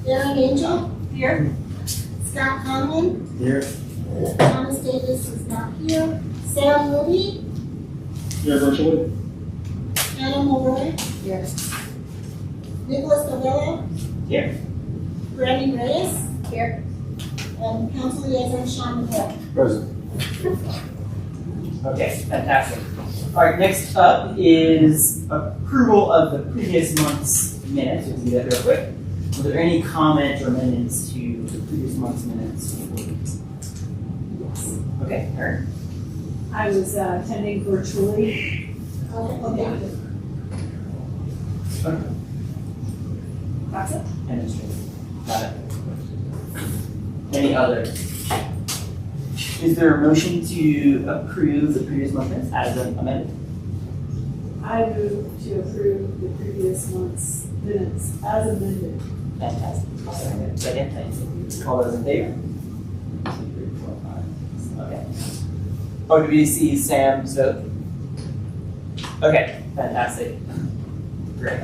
Aaron Angel, Here. Scott Conlon, Here. Thomas Davis is not here, Sam Moody, Here virtually. Adam O'Roy, Here. Nicholas Avella, Here. Brandy Reyes, Here. and Council Liaison Sean McCoy. Present. Okay, fantastic. All right, next up is approval of the previous month's minutes. We'll do that real quick. Were there any comments or amendments to the previous month's minutes? Yes. Okay, Erin. I was attending virtually. Okay. That's it. Administrative. Got it. Any other? Is there a motion to approve the previous month's minutes as amended? I move to approve the previous month's minutes as amended. Fantastic. Second, thanks. All those in favor? 1, 2, 3, 4, 5. Okay. Oh, do we see Sam's vote? Okay, fantastic. Great.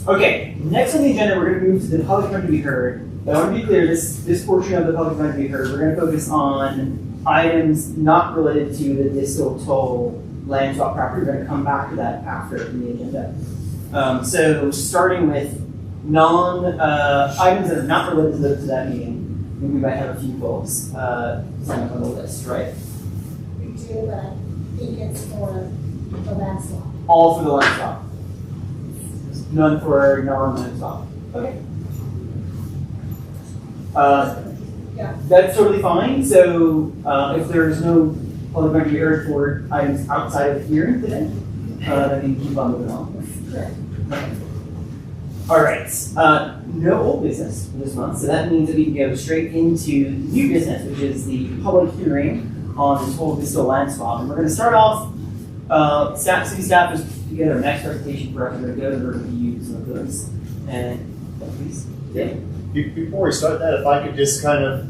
Okay, next on the agenda, we're going to move to the public comment to be heard. But I want to be clear, this portion of the public comment to be heard, we're going to focus on items not related to the distal toll land swap property. We're going to come back to that after in the agenda. So starting with items that are not related to that meeting, I think we might have a few folks sign up on the list, right? We do, but I think it's for the last one. All for the land swap. None for non-land swap. Okay. Yeah. That's totally fine. So if there's no public comment to be heard for items outside of the hearing today, then we can keep on moving on. Correct. Okay. All right. No old business for this month, so that means that we can go straight into new business, which is the public hearing on this whole distal land swap. And we're going to start off. City staff is put together an next presentation for us. We're going to go to the review some of those. And please, Dave. Before we start that, if I could just kind of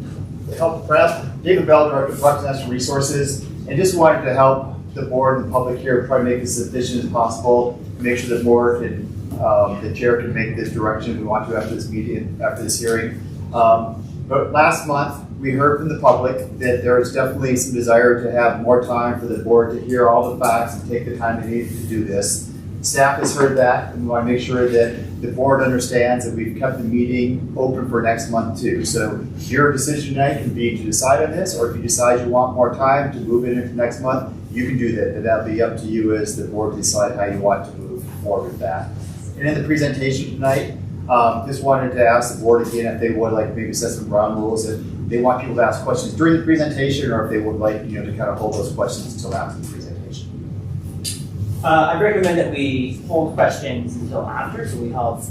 help prep, David Bell, Director of Parks and Natural Resources, and just wanted to help the board and the public here try to make this as efficient as possible, make sure the board can, the chair can make this direction we want to after this meeting, after this hearing. But last month, we heard from the public that there is definitely some desire to have more time for the board to hear all the facts and take the time they need to do this. Staff has heard that, and we want to make sure that the board understands that we've kept the meeting open for next month too. So your decision tonight can be to decide on this, or if you decide you want more time to move it into next month, you can do that. But that'll be up to you as the board to decide how you want to move forward with that. And in the presentation tonight, just wanted to ask the board again if they would like maybe set some ground rules, if they want people to ask questions during the presentation, or if they would like to kind of hold those questions until after the presentation. I recommend that we hold questions until after, so we have,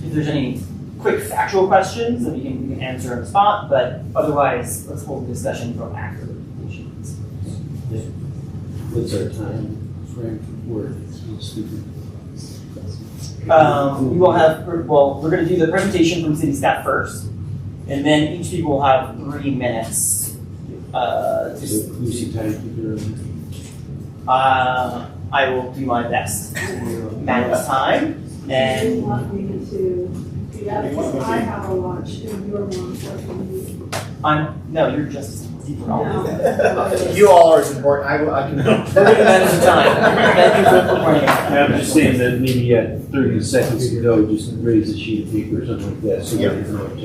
if there's any quick factual questions that we can answer on the spot, but otherwise, let's hold the discussion until after the presentation. What's our time frame for work? We will have, we're going to do the presentation from city staff first, and then each people will have 3 minutes. Lucy time I will do my best to manage time, You and want me to, I have a watch and you're one. you're just deeper on. No. You all are as important. I can. We're going to manage the time. Thank you for pointing out. I'm just saying that maybe at 30 seconds to go, just raise a sheet of paper or something like that. So Yeah.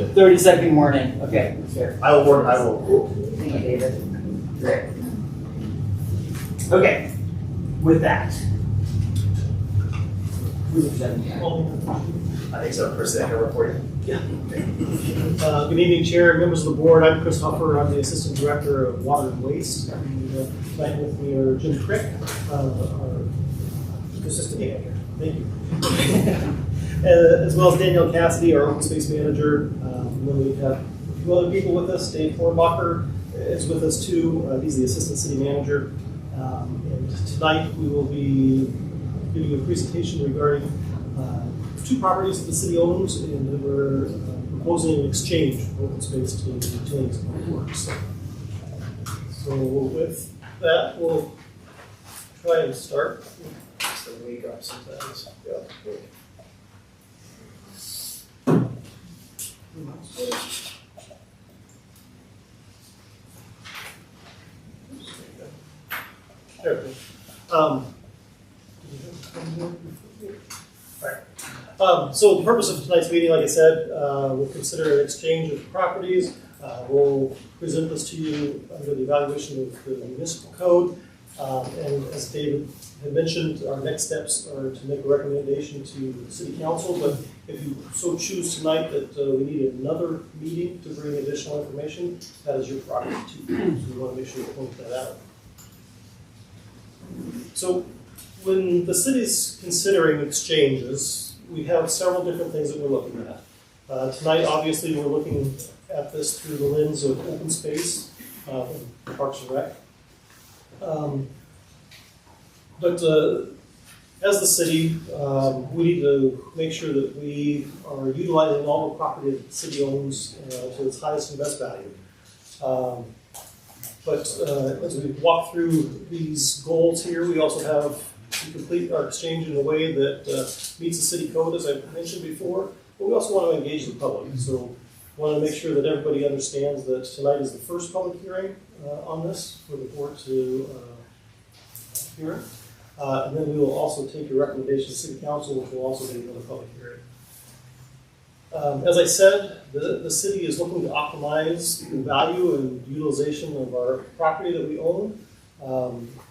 30-second warning. Okay, that's fair. I will. Thank you, David. Great. Okay, with that. Who's presenting? I think so. First thing I report. Good evening, Chair, members of the board. I'm Chris Huffer. I'm the Assistant Director of Water and Waste. And tonight with me are Jim Crick, our assistant manager. Thank you. As well as Danielle Cassidy, our open space manager. Then we have 2 other people with us. Dave Hornbacher is with us too. He's the Assistant City Manager. And tonight we will be giving you a presentation regarding 2 properties that the city owns, and we're proposing an exchange of open space to the utilities and public works. So with that, we'll try and start. Just a wake up sometimes. Yeah. There we go. So the purpose of tonight's meeting, like I said, we'll consider an exchange of properties. We'll present this to you under the evaluation of the municipal code. And as David had mentioned, our next steps are to make a recommendation to the city council. But if you so choose tonight that we need another meeting to bring additional information, that is your prerogative too. So we want to make sure to point that out. So when the city's considering exchanges, we have several different things that we're looking at. Tonight, obviously, we're looking at this through the lens of open space, Parks and Rec. But as the city, we need to make sure that we are utilizing all the property that the city owns to its highest and best value. But as we walk through these goals here, we also have to complete our exchange in a way that meets the city code, as I mentioned before. But we also want to engage the public. So we want to make sure that everybody understands that tonight is the first public hearing on this for the board to hear. And then we will also take your recommendation to City Council, which will also be another public hearing. As I said, the city is looking to optimize the value and utilization of our property that we own.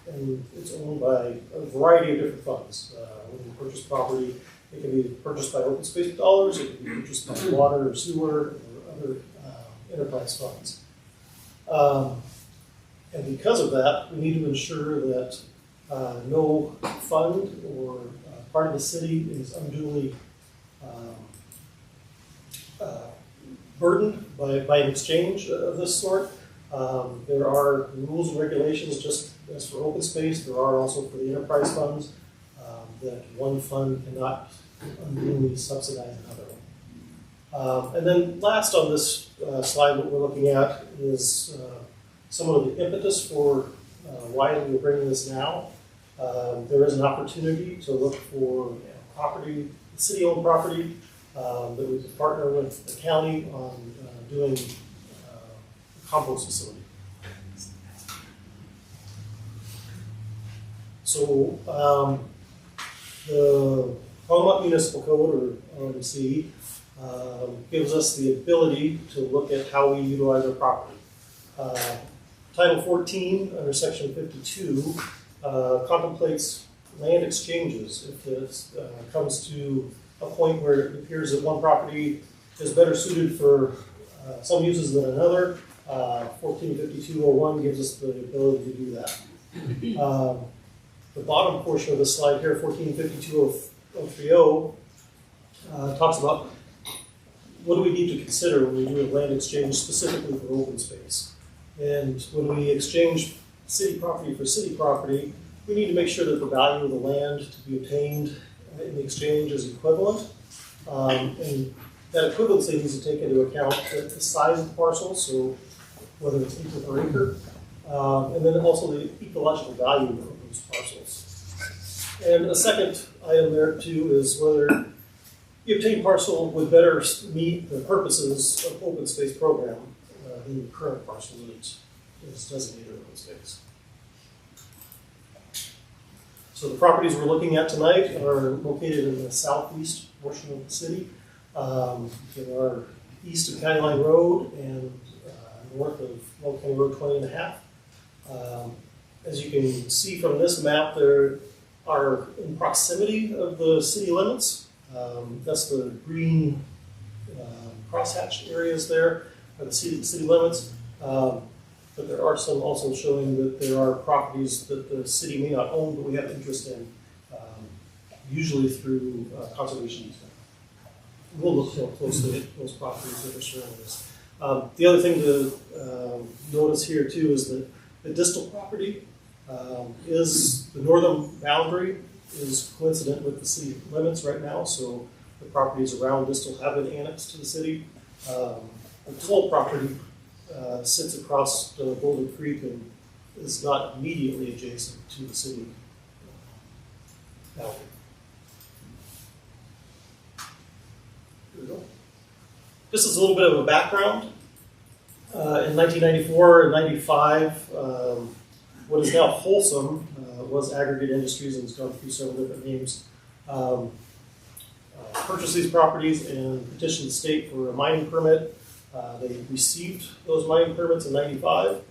And it's owned by a variety of different funds. When you purchase property, it can be purchased by open space dollars, it can be purchased by water or sewer or other enterprise funds. And because of that, we need to ensure that no fund or part of the city is unduly burdened by an exchange of this sort. There are rules and regulations just as for open space. There are also for the enterprise funds that one fund cannot unduly subsidize another one. And then last on this slide, what we're looking at is some of the impetus for why we're bringing this now. There is an opportunity to look for property, city-owned property, that we could partner with the county on doing a compost facility. So the Longmont Municipal Code, or LMC, gives us the ability to look at how we utilize our property. Title 14 under Section 52 contemplates land exchanges. If it comes to a point where it appears that one property is better suited for some uses than another, 145201 gives us the ability to do that. The bottom portion of the slide here, 1452.030, talks about what do we need to consider when we do a land exchange specifically for open space. And when we exchange city property for city property, we need to make sure that the value of the land to be obtained in the exchange is equivalent. And that equivalency needs to take into account the size of the parcel, so whether it's acre per acre, and then also the ecological value of those parcels. And a second item there too is whether the obtained parcel would better meet the purposes of open space program than the current parcel that is designated open space. So the properties we're looking at tonight are located in the southeast portion of the city. They are east of County Line Road and north of Long County Road 20 and a half. As you can see from this map, there are in proximity of the city limits. That's the green crosshatched areas there are the city limits. But there are some also showing that there are properties that the city may not own, but we have interest in, usually through conservation easement. We'll look more closely at those properties that are surrounding us. The other thing to notice here too is that the distal property is the northern boundary is coincident with the city limits right now, so the properties around distal have been annexed to the city. The toll property sits across the Boulder Creek and is not immediately adjacent to the city boundary. Here we go. Just as a little bit of a background, in 1994 and 95, what is now Wholesome was Aggregate Industries, and it's gone through several different names. Purchased these properties and petitioned the state for a mining permit. They received those mining permits in 95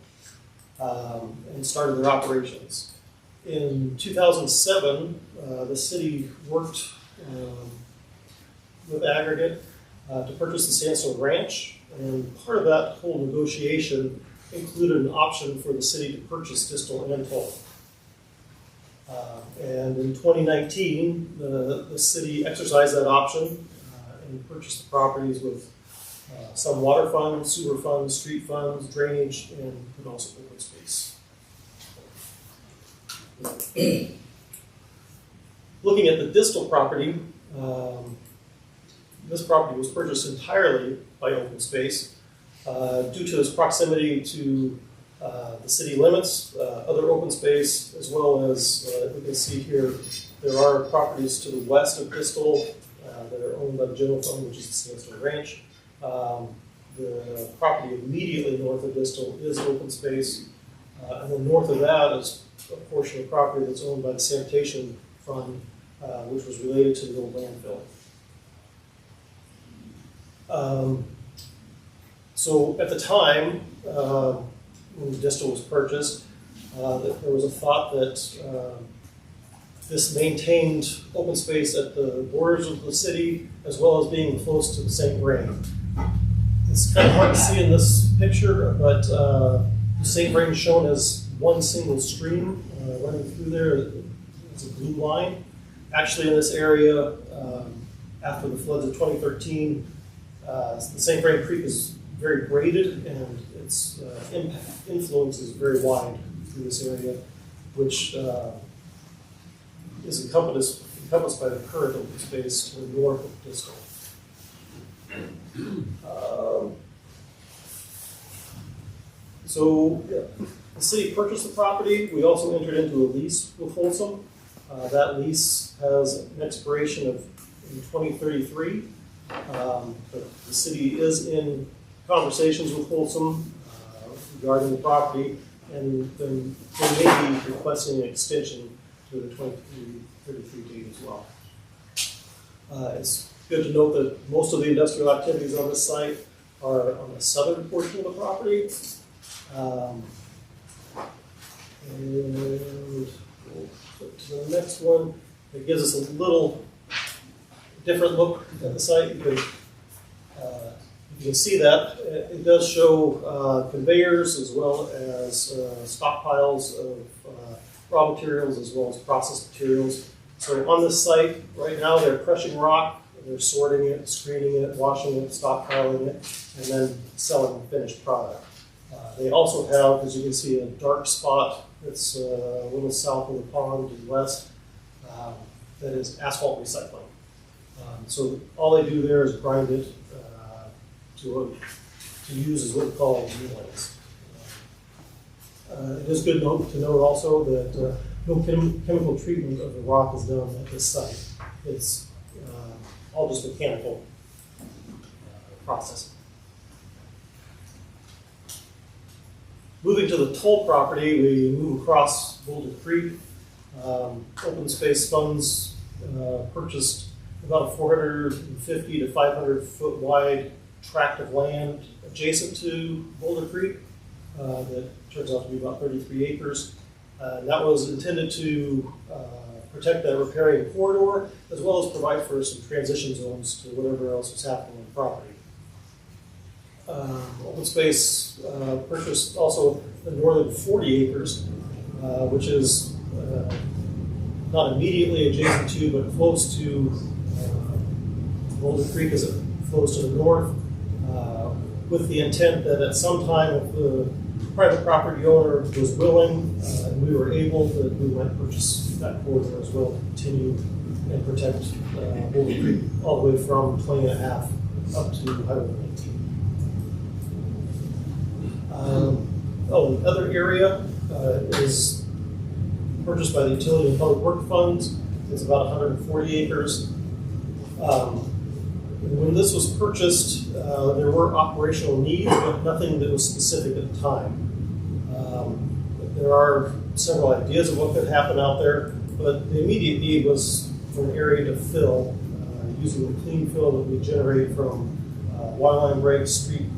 and started their operations. In 2007, the city worked with Aggregate to purchase the Sandstone Ranch, and part of that whole negotiation included an option for the city to purchase Distal and Toll. And in 2019, the city exercised that option and purchased the properties with some water funds, sewer funds, street funds, drainage, and also open space. Looking at the Distal property, this property was purchased entirely by open space due to its proximity to the city limits, other open space, as well as we can see here, there are properties to the west of Distal that are owned by the general fund, which is the Sandstone Ranch. The property immediately north of Distal is open space, and then north of that is a portion of property that's owned by the sanitation fund, which was related to the old landfill. So at the time, when Distal was purchased, that there was a thought that this maintained open space at the borders of the city, as well as being close to the St. Vrain. It's kind of hard to see in this picture, but the St. Vrain is shown as one single stream running through there. It's a blue line. Actually, in this area, after the floods of 2013, the St. Vrain Creek is very braided, and its influence is very wide through this area, which is encompassed by the current open space to the north of Distal. The city purchased the property. We also entered into a lease with Wholesome. That lease has an expiration of in 2033. The city is in conversations with Wholesome regarding the property, and then they may be requesting an extension to the 2033 date as well. It's good to note that most of the industrial activities on this site are on the southern portion of the property. And we'll flip to the next one. It gives us a little different look at the site. You can see that it does show conveyors as well as stockpiles of raw materials as well as processed materials. So on this site right now, they're crushing rock, they're sorting it, screening it, washing it, stockpiling it, and then selling the finished product. They also have, as you can see, a dark spot that's a little south of the pond and west that is asphalt recycling. So all they do there is grind it to use as what we call G-lanes. It is good to note also that no chemical treatment of the rock is done at this site. It's all just mechanical processing. Moving to the Toll property, we move across Boulder Creek. Open space funds purchased about a 450 to 500 foot wide tract of land adjacent to Boulder Creek that turns out to be about 33 acres. That was intended to protect that riparian corridor, as well as provide for some transition zones to whatever else was happening on the property. Open space purchased also the northern 40 acres, which is not immediately adjacent to, but close to Boulder Creek as it flows to the north, with the intent that at some time, if the private property owner was willing and we were able, that we might purchase that corridor as well to continue and protect Boulder Creek all the way from 20 and a half up to Highway 19. The other area is purchased by the Utility and Public Works Funds. It's about 140 acres. In this was purchased, there were operational needs, but nothing that was specific at the time. There are several ideas of what could happen out there, but the immediate need was for an area to fill using the clean fill that we generate from water line breaks, street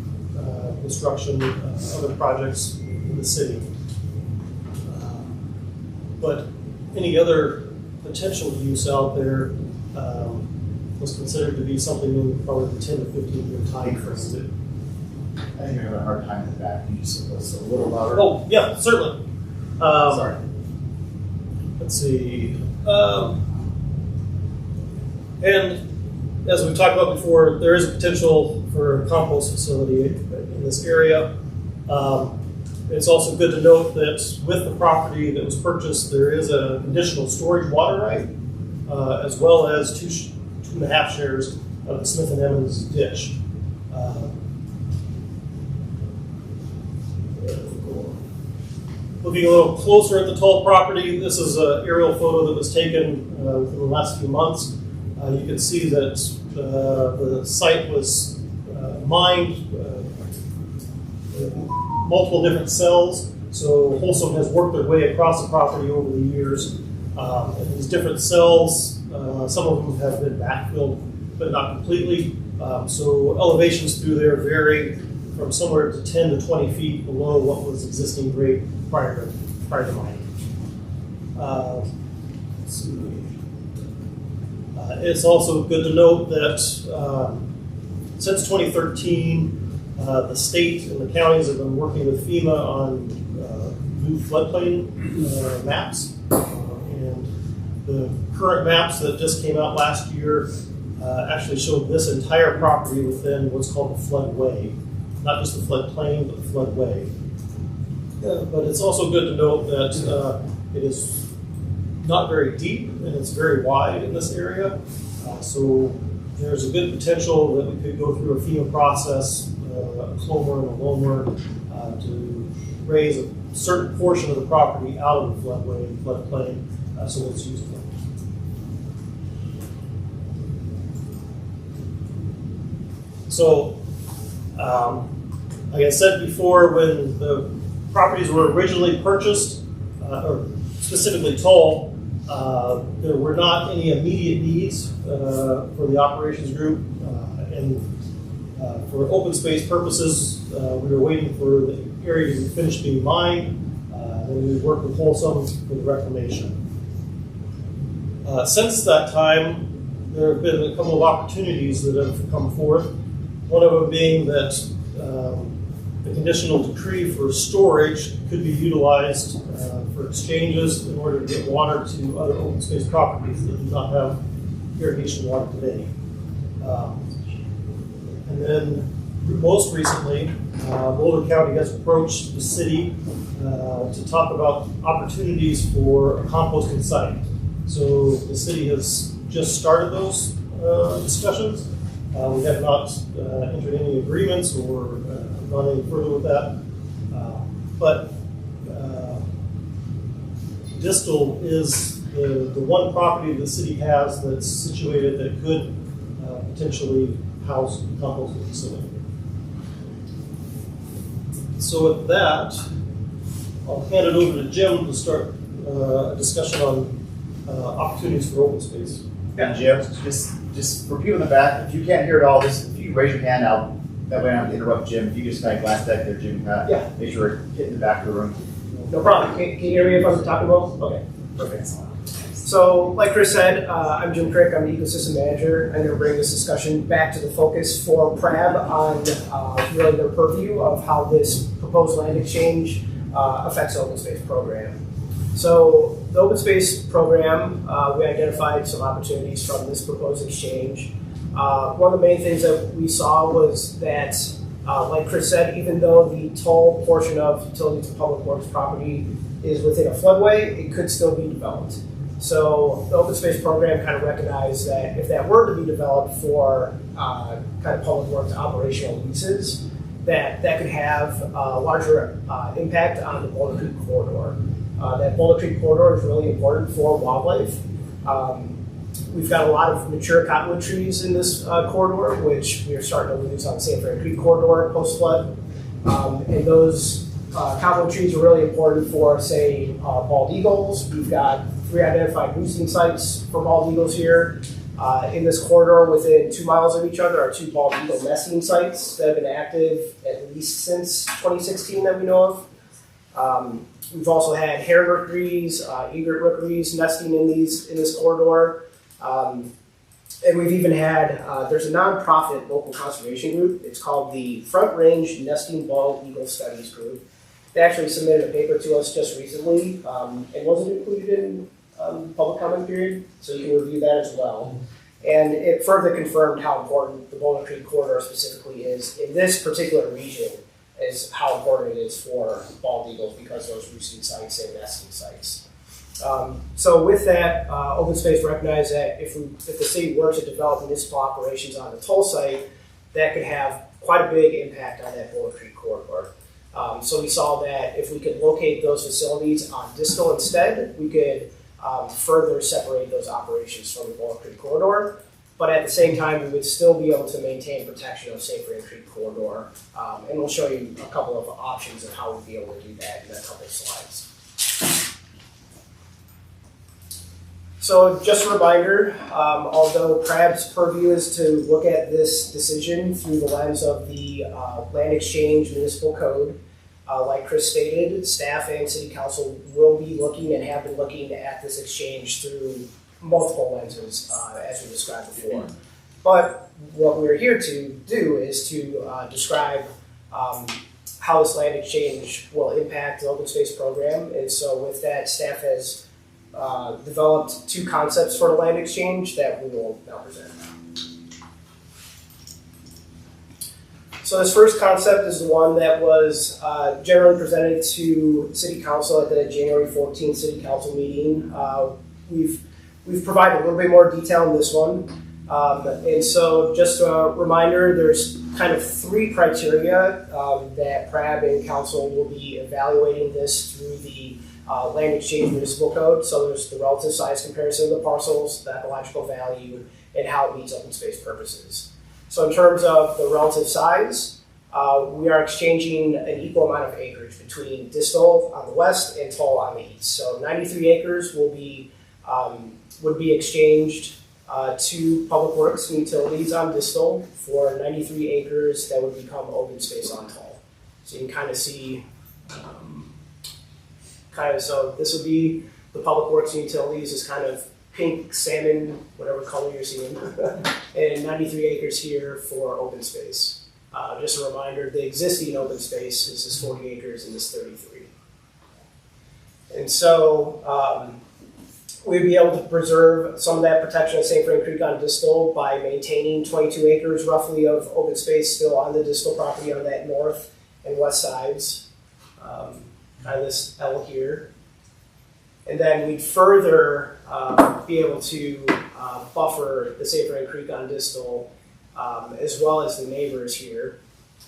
construction, other projects in the city. But any other potential use out there was considered to be something in probably the 10 to 15 year time frame. I think you're having a hard time with that. Can you just a little louder? Oh, yeah, certainly. Sorry. Let's see. And as we've talked about before, there is a potential for a compost facility in this area. It's also good to note that with the property that was purchased, there is an additional storage water right, as well as 2.5 shares of the Smith and Emmons ditch. Looking a little closer at the Toll property, this is an aerial photo that was taken within the last few months. You can see that the site was mined with multiple different cells. So Wholesome has worked their way across the property over the years. And these different cells, some of them have been backfilled, but not completely. So elevations through there vary from somewhere to 10 to 20 feet below what was existing grade prior to mining. Let's see. It's also good to note that since 2013, the state and the counties have been working with FEMA on new floodplain maps. And the current maps that just came out last year actually showed this entire property within what's called the floodway. Not just the floodplain, but the floodway. But it's also good to note that it is not very deep and it's very wide in this area. So there's a good potential that we could go through a FEMA process, a clover and a loamer, to raise a certain portion of the property out of the floodway and floodplain so it's usable. So, like I said before, when the properties were originally purchased, or specifically Toll, there were not any immediate needs for the operations group, and for open space purposes, we were waiting for the area to finish being mined, and we worked with Wholesome for the reclamation. Since that time, there have been a couple of opportunities that have come forth. One of them being that the conditional decree for storage could be utilized for exchanges in order to get water to other open space properties that do not have irrigation water today. And then most recently, Boulder County has approached the city to talk about opportunities for a composting site. So the city has just started those discussions. We have not entered any agreements or gone any further with that. But Distal is the one property the city has that's situated that could potentially house a composting facility. So with that, I'll hand it over to Jim to start a discussion on opportunities for open space. And Jim, just for people in the back, if you can't hear it all, just if you raise your hand out, that way I don't have to interrupt Jim. If you just kind of glance back there, Jim, Yeah. make sure we're getting in the back of the room. No problem. Can you hear me if I'm talking well? Okay, perfect. So, like Chris said, I'm Jim Crick. I'm the ecosystem manager. I'm going to bring this discussion back to the focus for PRAB on really their purview of how this proposed land exchange affects the open space program. So, the open space program, we identified some opportunities from this proposed exchange. One of the main things that we saw was that, like Chris said, even though the Toll portion of utilities and public works property is within a floodway, it could still be developed. So the open space program kind of recognized that if that were to be developed for kind of public works operational uses, that could have a larger impact on the Boulder Creek corridor. That Boulder Creek corridor is really important for wildlife. We've got a lot of mature cottonwood trees in this corridor, which we are starting to lose on the St. Fran Creek corridor post-flood. And those cottonwood trees are really important for, say, bald eagles. We've got 3 identified roosting sites for bald eagles here. In this corridor, within 2 miles of each other, are 2 bald eagle nesting sites that have been active at least since 2016 that we know of. We've also had heron rookeries, egret rookeries nesting in this corridor. And we've even had, there's a nonprofit local conservation group. It's called the Front Range Nesting Bald Eagle Studies Group. They actually submitted a paper to us just recently and wasn't included in public comment period, so you can review that as well. And it further confirmed how important the Boulder Creek corridor specifically is in this particular region, is how important it is for bald eagles because of those roosting sites and nesting sites. So with that, Open Space recognized that if the city were to develop municipal operations on the toll site, that could have quite a big impact on that Boulder Creek corridor. So we saw that if we could locate those facilities on Distal instead, we could further separate those operations from the Boulder Creek corridor. But at the same time, we would still be able to maintain protection of St. Fran Creek corridor. And we'll show you a couple of options of how we'd be able to do that in a couple of slides. So just a reminder, although PRAB's purview is to look at this decision through the lens of the Land Exchange Municipal Code, like Chris stated, staff and city council will be looking and have been looking at this exchange through multiple lenses, as we described before. But what we're here to do is to describe how this land exchange will impact the open space program. And so with that, staff has developed 2 concepts for a land exchange that we will now present. So this first concept is the one that was generally presented to City Council at the January 14th City Council meeting. We've provided a little bit more detail in this one. And so just a reminder, there's kind of 3 criteria that PRAB and Council will be evaluating this through the Land Exchange Municipal Code. So there's the relative size comparison of the parcels, the ecological value, and how it meets open space purposes. So in terms of the relative size, we are exchanging an equal amount of acreage between Distal on the west and Toll on the east. So 93 acres would be exchanged to Public Works and Utilities on Distal for 93 acres that would become open space on Toll. So you can kind of see, so this would be the Public Works and Utilities is kind of pink, salmon, whatever color you're seeing, and 93 acres here for open space. Just a reminder, the existing open space is this 40 acres and this 33. And so we'd be able to preserve some of that protection of St. Fran Creek on Distal by maintaining 22 acres roughly of open space still on the Distal property on that north and west sides, kind of this L here. And then we'd further be able to buffer the St. Fran Creek on Distal, as well as the neighbors here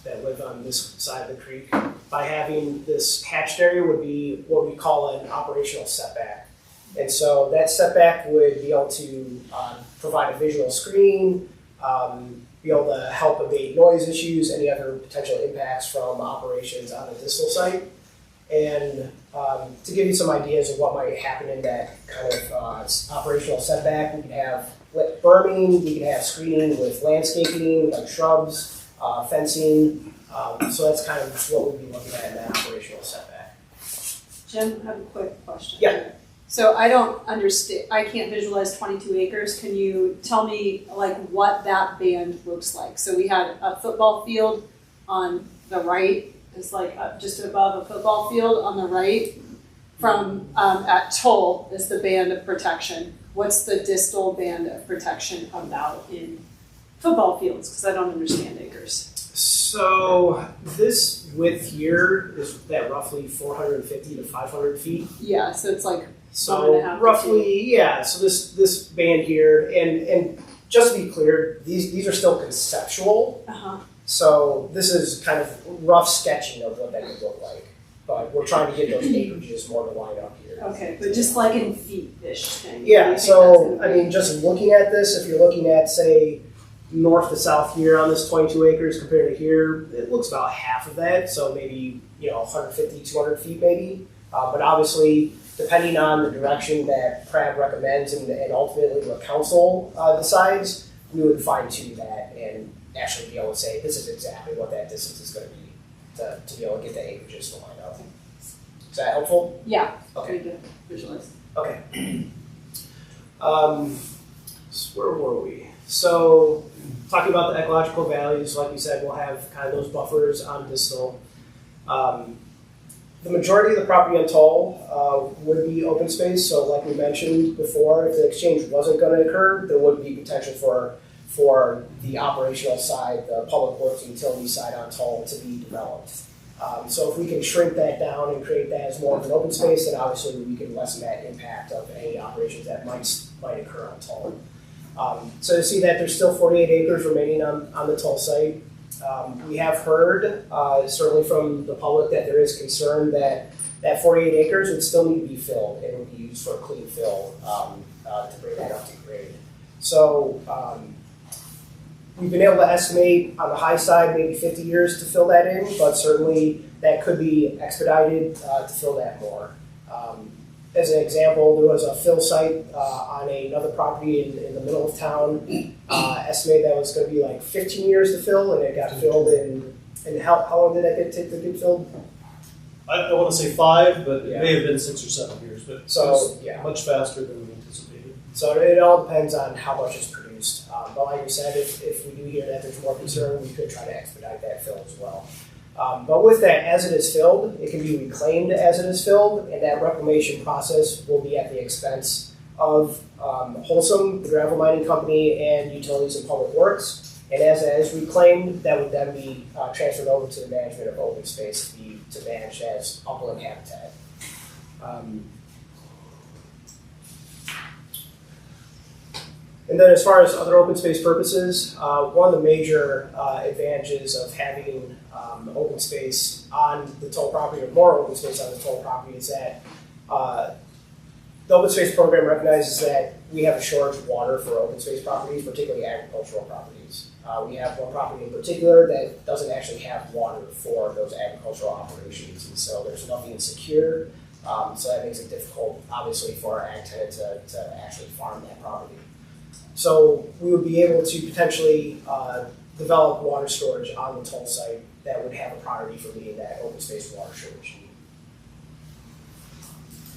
that live on this side of the creek, by having this hatched area would be what we call an operational setback. And so that setback would be able to provide a visual screen, be able to help abate noise issues, any other potential impacts from operations on the Distal site. And to give you some ideas of what might happen in that kind of operational setback, we could have berming, we could have screening with landscaping, like shrubs, fencing. So that's kind of what we'd be looking at in that operational setback. Jim, I have a quick question. Yeah. So I don't understand, I can't visualize 22 acres. Can you tell me like what that band looks like? So we had a football field on the right. It's like just above a football field on the right. From at Toll is the band of protection. What's the distal band of protection about in football fields? Because I don't understand acres. So this width here is that roughly 450 to 500 feet. Yeah, so it's like So 1.5 to roughly, 2. yeah. So this band here, and just to be clear, these are still conceptual. Uh-huh. So this is kind of rough sketching of what that could look like. but we're trying to get those acreages more to line up here. Okay, but just like in feet-ish thing. Yeah, so, I mean, just looking at this, if you're looking at, say, north to south here on this 22 acres compared to here, it looks about half of that, so maybe, 150, 200 feet maybe. But obviously, depending on the direction that PRAB recommends and ultimately what council decides, we would fine tune that and actually be able to say, this is exactly what that distance is going to be to be able to get the acreages to line up. Is that helpful? Yeah, Okay. very good, visualize. Okay. So where were we? So, talking about the ecological values, like we said, we'll have kind of those buffers on distal. The majority of the property on Toll would be open space. So, like we mentioned before, if the exchange wasn't going to occur, there would be potential for the operational side, the public works and utility side on Toll to be developed. So if we can shrink that down and create that as more of an open space, then obviously we can lessen that impact of any operations that might occur on Toll. So to see that there's still 48 acres remaining on the Toll site, we have heard certainly from the public that there is concern that 48 acres would still need to be filled and would be used for a clean fill to bring that up to grade. So we've been able to estimate on the high side maybe 50 years to fill that in, but certainly that could be expedited to fill that more. As an example, there was a fill site on another property in the middle of town. Estimated that was going to be like 15 years to fill, and it got filled in how long did that take to get filled? I want to say 5, but Yeah. it may have been 6 or 7 years, but So, it was yeah. much faster than we anticipated. So it all depends on how much is produced. But like we said, if we do hear that there's more concern, we could try to expedite that fill as well. But with that, as it is filled, it can be reclaimed as it is filled, and that reclamation process will be at the expense of Wholesome, the gravel mining company, and utilities and public works. And as it is reclaimed, that would then be transferred over to the management of open space to manage as upland habitat. And then as far as other open space purposes, one of the major advantages of having open space on the Toll property, or more open space on the Toll property, is that the open space program recognizes that we have a shortage of water for open space properties, particularly agricultural properties. We have one property in particular that doesn't actually have water for those agricultural operations, and so there's nothing secure. So that makes it difficult, obviously, for our ag tenant to actually farm that property. So we would be able to potentially develop water storage on the Toll site that would have a priority for meeting that open space water shortage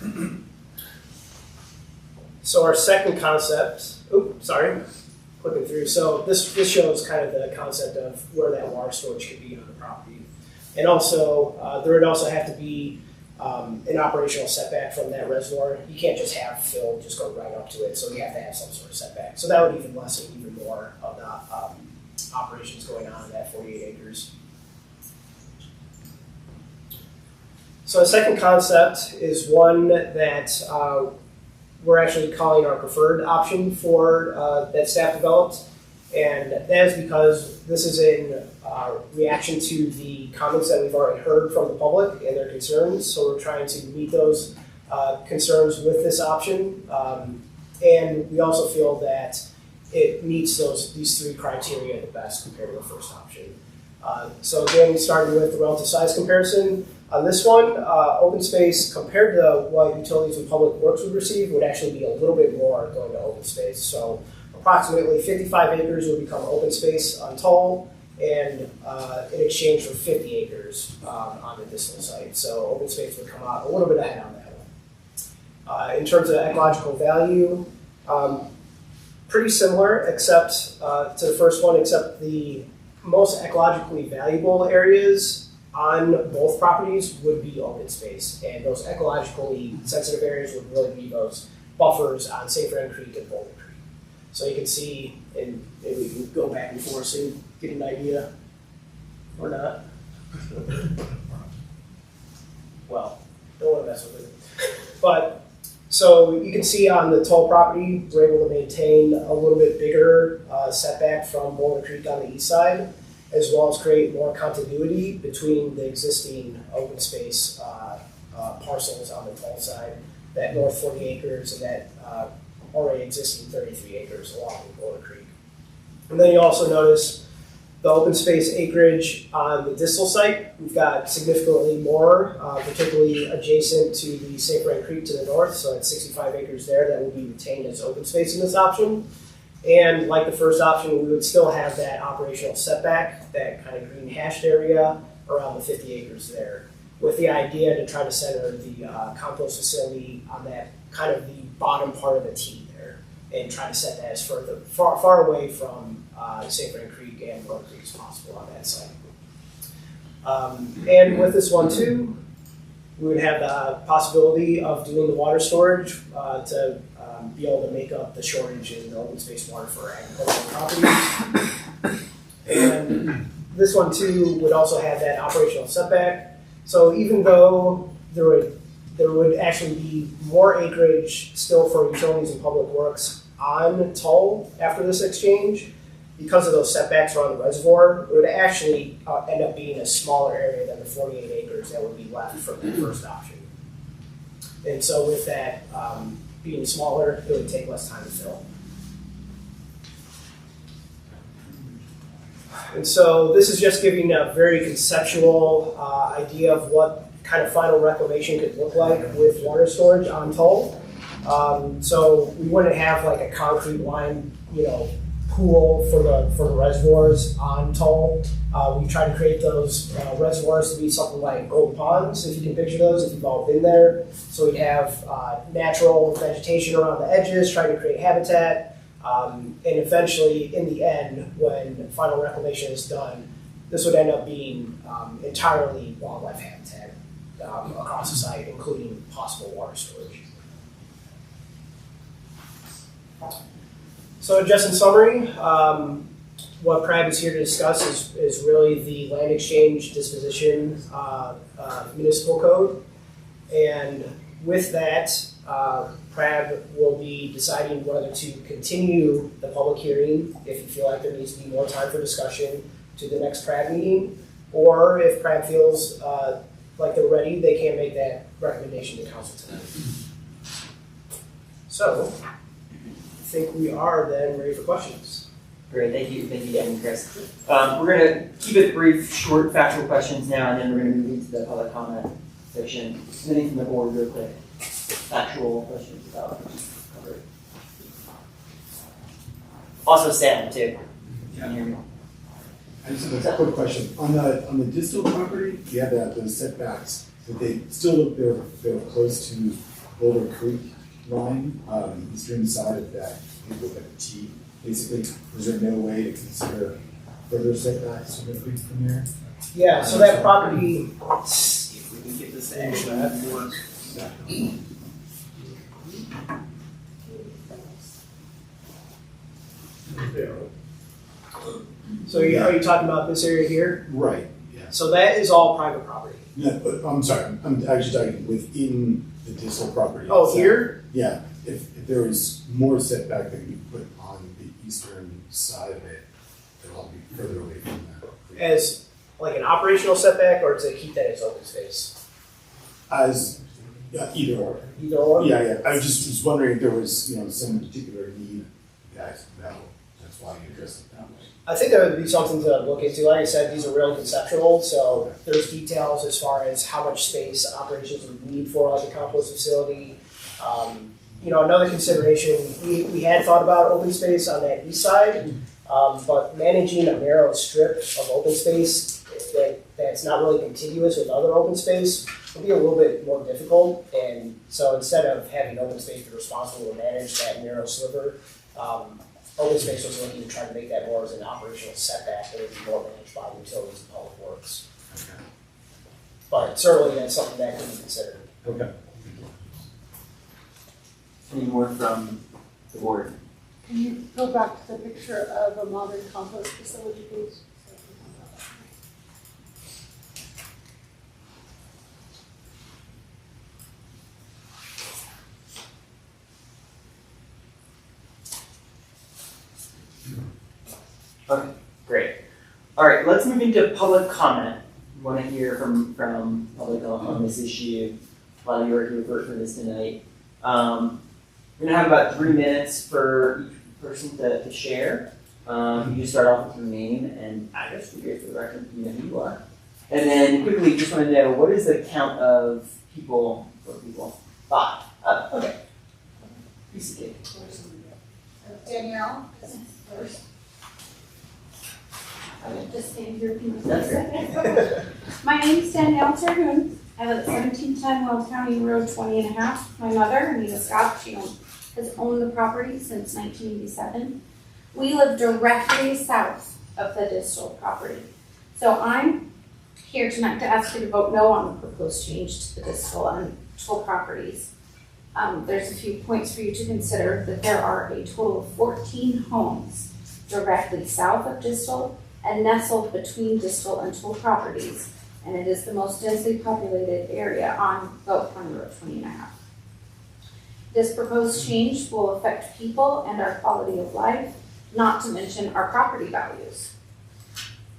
need. So our second concept, flipping through. So this shows kind of the concept of where that water storage could be on the property. And also, there would also have to be an operational setback from that reservoir. You can't just have fill just go right up to it, so you have to have some sort of setback. So that would even lessen even more of the operations going on in that 48 acres. So the second concept is one that we're actually calling our preferred option for that staff developed. And that is because this is in reaction to the comments that we've already heard from the public and their concerns. So we're trying to meet those concerns with this option. And we also feel that it meets these 3 criteria the best compared to the first option. So again, starting with the relative size comparison. On this one, open space compared to what utilities and public works would receive would actually be a little bit more going to open space. So approximately 55 acres would become open space on Toll, and in exchange for 50 acres on the distal site. So open space would come out a little bit ahead on that one. In terms of ecological value, pretty similar except to the first one, except the most ecologically valuable areas on both properties would be open space. And those ecologically sensitive areas would really be those buffers on St. Friend Creek and Boulder Creek. So you can see, and maybe we can go back and forth so you get an idea, or not. Well, don't want to mess with it. But, so you can see on the Toll property, we're able to maintain a little bit bigger setback from Boulder Creek on the east side. as well as create more continuity between the existing open space parcels on the Toll side, that north 40 acres and that already existing 33 acres along Boulder Creek. And then you also notice the open space acreage on the distal site. We've got significantly more, particularly adjacent to the St. Vrain Creek to the north, so that's 65 acres there that will be retained as open space in this option. And like the first option, we would still have that operational setback, that kind of green hashed area around the 50 acres there, with the idea to try to center the compost facility on that kind of the bottom part of the T there, and try to set that as far away from St. Vrain Creek and Boulder Creek as possible on that site. And with this one too, we would have the possibility of doing the water storage to be able to make up the shortage in the open space water for agricultural properties. And this one too would also have that operational setback. So even though there would actually be more acreage still for utilities and public works on Tull after this exchange, because of those setbacks around the reservoir, it would actually end up being a smaller area than the 48 acres that would be left from the first option. And so with that being smaller, it would take less time to fill. And so this is just giving a very conceptual idea of what kind of final reclamation could look like with water storage on Tull. So we wouldn't have like a concrete line, pool for the reservoirs on Tull. We try to create those reservoirs to be something like gold ponds, if you can picture those, if you've all been there. So we'd have natural vegetation around the edges, trying to create habitat. And eventually, in the end, when final reclamation is done, this would end up being entirely wildlife habitat across the site, including possible water storage. So just in summary, what PRAB is here to discuss is really the land exchange disposition municipal code. And with that, PRAB will be deciding whether to continue the public hearing if you feel like there needs to be more time for discussion to the next PRAB meeting, or if PRAB feels like they're ready, they can make that recommendation to council tonight. So, I think we are then ready for questions. Great, thank you Dan and Chris. We're going to keep it brief, short, factual questions now, and then we're going to move into the public comment section. Anything from the board real quick? Factual questions about covered. Also Sam too. Can you hear me? I just have a quick question. On the distal property, you have those setbacks, but they still look they're close to Boulder Creek line, eastern side of that, I think like a T. Basically, is there no way to consider further setbacks from the creek from here? Yeah, so that property, let's see if we can get this to actually work. So are you talking about this area here? Right, yeah. So that is all private property. No, but I'm sorry, I'm actually talking within the distal property. Oh, itself. here? Yeah, if there was more setback that could be put on the eastern side of it, it'll all be further away from that. As like an operational setback, or to keep that as open space? As either or. Either or? Yeah. I was wondering if there was, some particular need that's why you addressed it that way. I think that would be something to look into. Like I said, these are really conceptual, so there's details as far as how much space operations would need for like a compost facility. Another consideration, we had thought about open space on that east side, but managing a narrow strip of open space that's not really contiguous with other open space would be a little bit more difficult. And so instead of having open space be responsible to manage that narrow sliver, open space was looking to try to make that more as an operational setback that would be more managed by utilities and public works. Okay. But certainly that's something that could be considered. Okay. Any more from the board? Can you go back to the picture of a modern compost facility, please? Okay, great. All right, let's move into public comment. Want to hear from public on this issue while you're here for this tonight. We're gonna have about 3 minutes for each person to share. You just start off with your name and address for the record, you know who you are. And then quickly, just want to know, what is the count of people for people? 5. Okay. Piece of cake. Danielle? First. Just stand here. That's great. My name's Danielle Terhune. I live at 1710 Wells County Road 20 and a half. My mother, Anita Scott, has owned the property since 1987. We live directly south of the distal property. So I'm here tonight to ask you to vote no on the proposed change to the distal and toll properties. There's a few points for you to consider, that there are a total of 14 homes directly south of distal and nestled between distal and toll properties, and it is the most densely populated area on Wells County Road 20 and a half. This proposed change will affect people and our quality of life, not to mention our property values.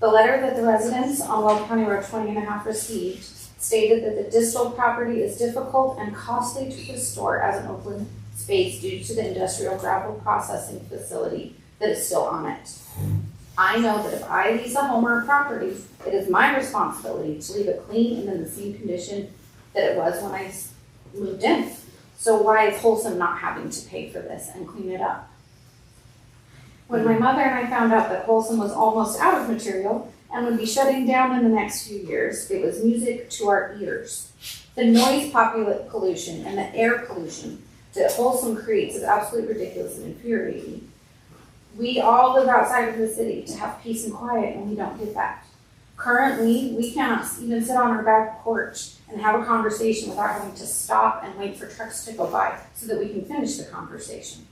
The letter that the residents on Wells County Road 20 and a half received stated that the distal property is difficult and costly to restore as an open space due to the industrial gravel processing facility that is still on it. I know that if I lease a home or a property, it is my responsibility to leave it clean and in the same condition that it was when I moved in. So why is Wholesome not having to pay for this and clean it up? When my mother and I found out that Wholesome was almost out of material and would be shutting down in the next few years, it was music to our ears. The noise pollution and the air pollution that Wholesome creates is absolutely ridiculous and infuriating. We all live outside of the city to have peace and quiet, and we don't get that. Currently, we cannot even sit on our back porch and have a conversation without having to stop and wait for trucks to go by so that we can finish the conversation.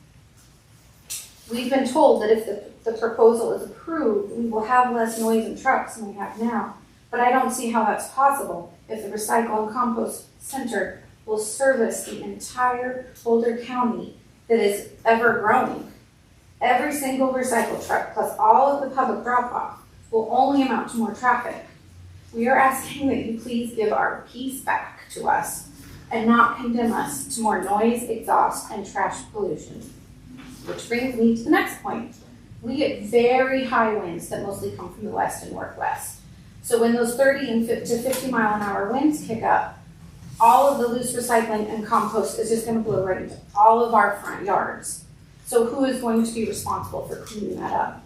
We've been told that if the proposal is approved, we will have less noise and trucks than we have now, but I don't see how that's possible if the Recycle and Compost Center will service the entire Boulder County that is ever growing. Every single recycle truck plus all of the public drop-off will only amount to more traffic. We are asking that you please give our peace back to us and not condemn us to more noise, exhaust, and trash pollution. Which brings me to the next point. We get very high winds that mostly come from the west and northwest. So when those 30 to 50 mile an hour winds kick up, all of the loose recycling and compost is just going to blow right into all of our front yards. So who is going to be responsible for cleaning that up?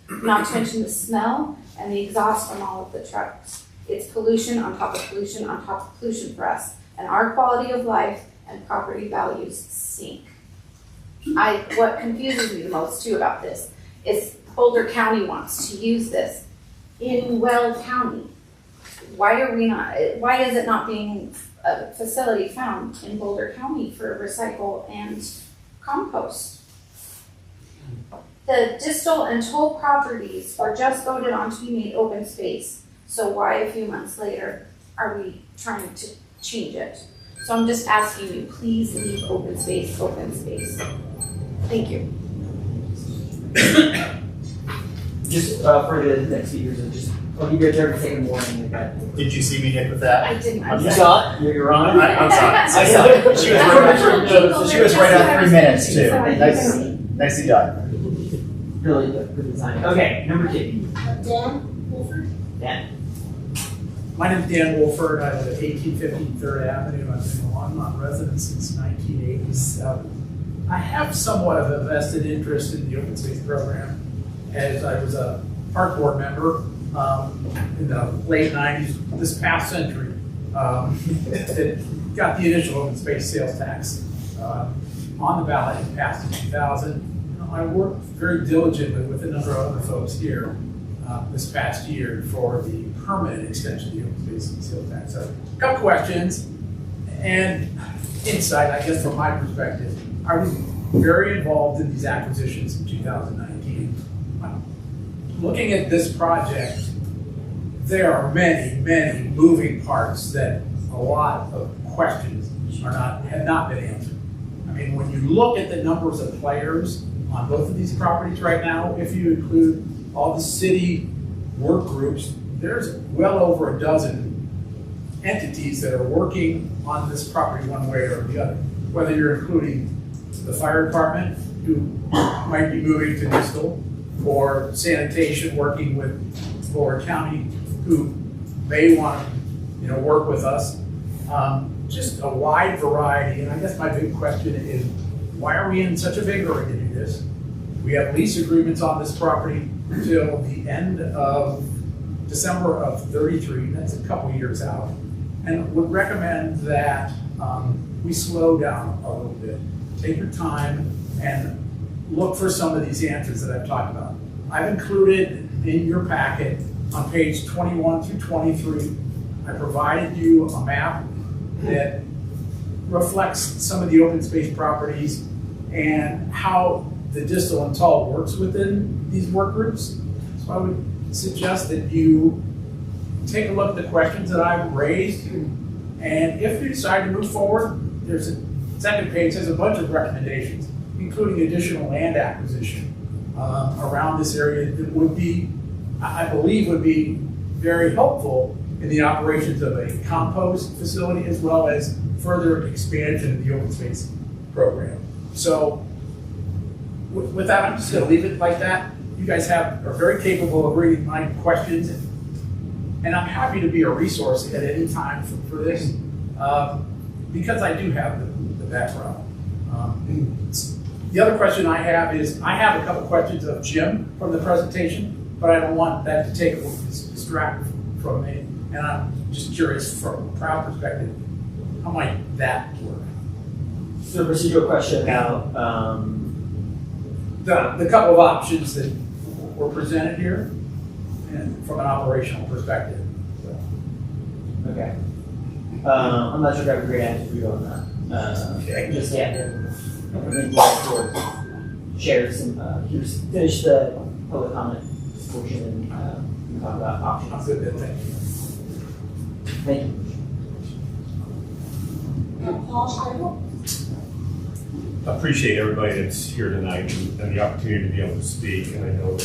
Not to mention the smell and the exhaust from all of the trucks. It's pollution on top of pollution on top of pollution for us, and our quality of life and property values sink. What confuses me the most too about this is Boulder County wants to use this in Weld County. Why is it not being a facility found in Boulder County for recycle and compost? The distal and toll properties are just voted on to be made open space. So why a few months later are we trying to change it? So I'm just asking you, please leave open space, open space. Thank you. Just for the next few years, I'll give you a turn to take a warning like that. Did you see me hit with that? I didn't. You saw it? You're on it? I'm sorry. I saw it. She was right at 3 minutes too. Nicely done. Really good design. Okay, number 2. Dan Wolford? Dan. My name is Dan Wolford. I live at 1850 3rd Avenue. I've been a Longmont resident since 1987. I have somewhat of a vested interest in the open space program, as I was a park board member in the late 90s, this past century. It got the initial open space sales tax on the ballot and passed in 2000. I worked very diligently with a number of other folks here this past year for the permanent extension of the open space sales tax. So a couple questions and insight, I guess, from my perspective. I was very involved in these acquisitions in 2019. Looking at this project, there are many, many moving parts that a lot of questions have not been answered. I mean, when you look at the numbers of players on both of these properties right now, if you include all the city work groups. There's well over a dozen entities that are working on this property one way or the other, whether you're including the fire department, who might be moving to Bristol, or sanitation working with Lower County, who may want to, work with us. Just a wide variety, and I guess my big question is, why are we in such a big hurry to do this? We have lease agreements on this property until the end of December of 33, that's a couple years out, and would recommend that we slow down a little bit, take your time, and look for some of these answers that I've talked about. I've included in your packet on page 21 through 23, I provided you a map that reflects some of the open space properties and how the distal and tall works within these work groups. So I would suggest that you take a look at the questions that I've raised, and if you decide to move forward, there's a second page, there's a bunch of recommendations, including additional land acquisition around this area that would be, I believe, would be very helpful in the operations of a compost facility as well as further expansion of the open space program. So with that, I'm just going to leave it like that. You guys are very capable of reading my questions, and I'm happy to be a resource at any time for this because I do have the background. The other question I have is, I have a couple questions of Jim from the presentation, but I don't want that to take distract from me. And I'm just curious from a crowd perspective, how might that work? So the procedural question about the couple of options that were presented here, and from an operational perspective. So. Okay. I'm not sure if I have a great answer for you on that. Just I think we'll share some, finish the public comment portion and talk about options. Sounds good, thank you. Thank you. Paul Schreiber? Appreciate everybody that's here tonight and the opportunity to be able to speak. And I know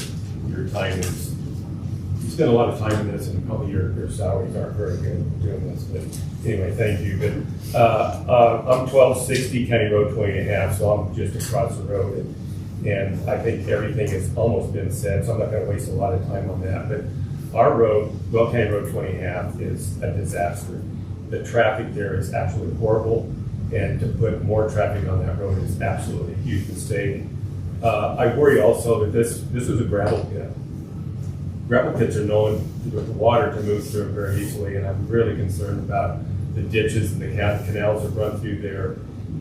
your time is, you spend a lot of time in this, and probably your salaries aren't very good doing this. But anyway, thank you. But I'm 1260 County Road 20.5, so I'm just across the road. And I think everything has almost been said, so I'm not going to waste a lot of time on that. But our road, Well County Road 20.5, is a disaster. The traffic there is absolutely horrible, and to put more traffic on that road is absolutely a huge mistake. I worry also that this is a gravel pit. Gravel pits are known with the water to move through them very easily, and I'm really concerned about the ditches and the canals that run through there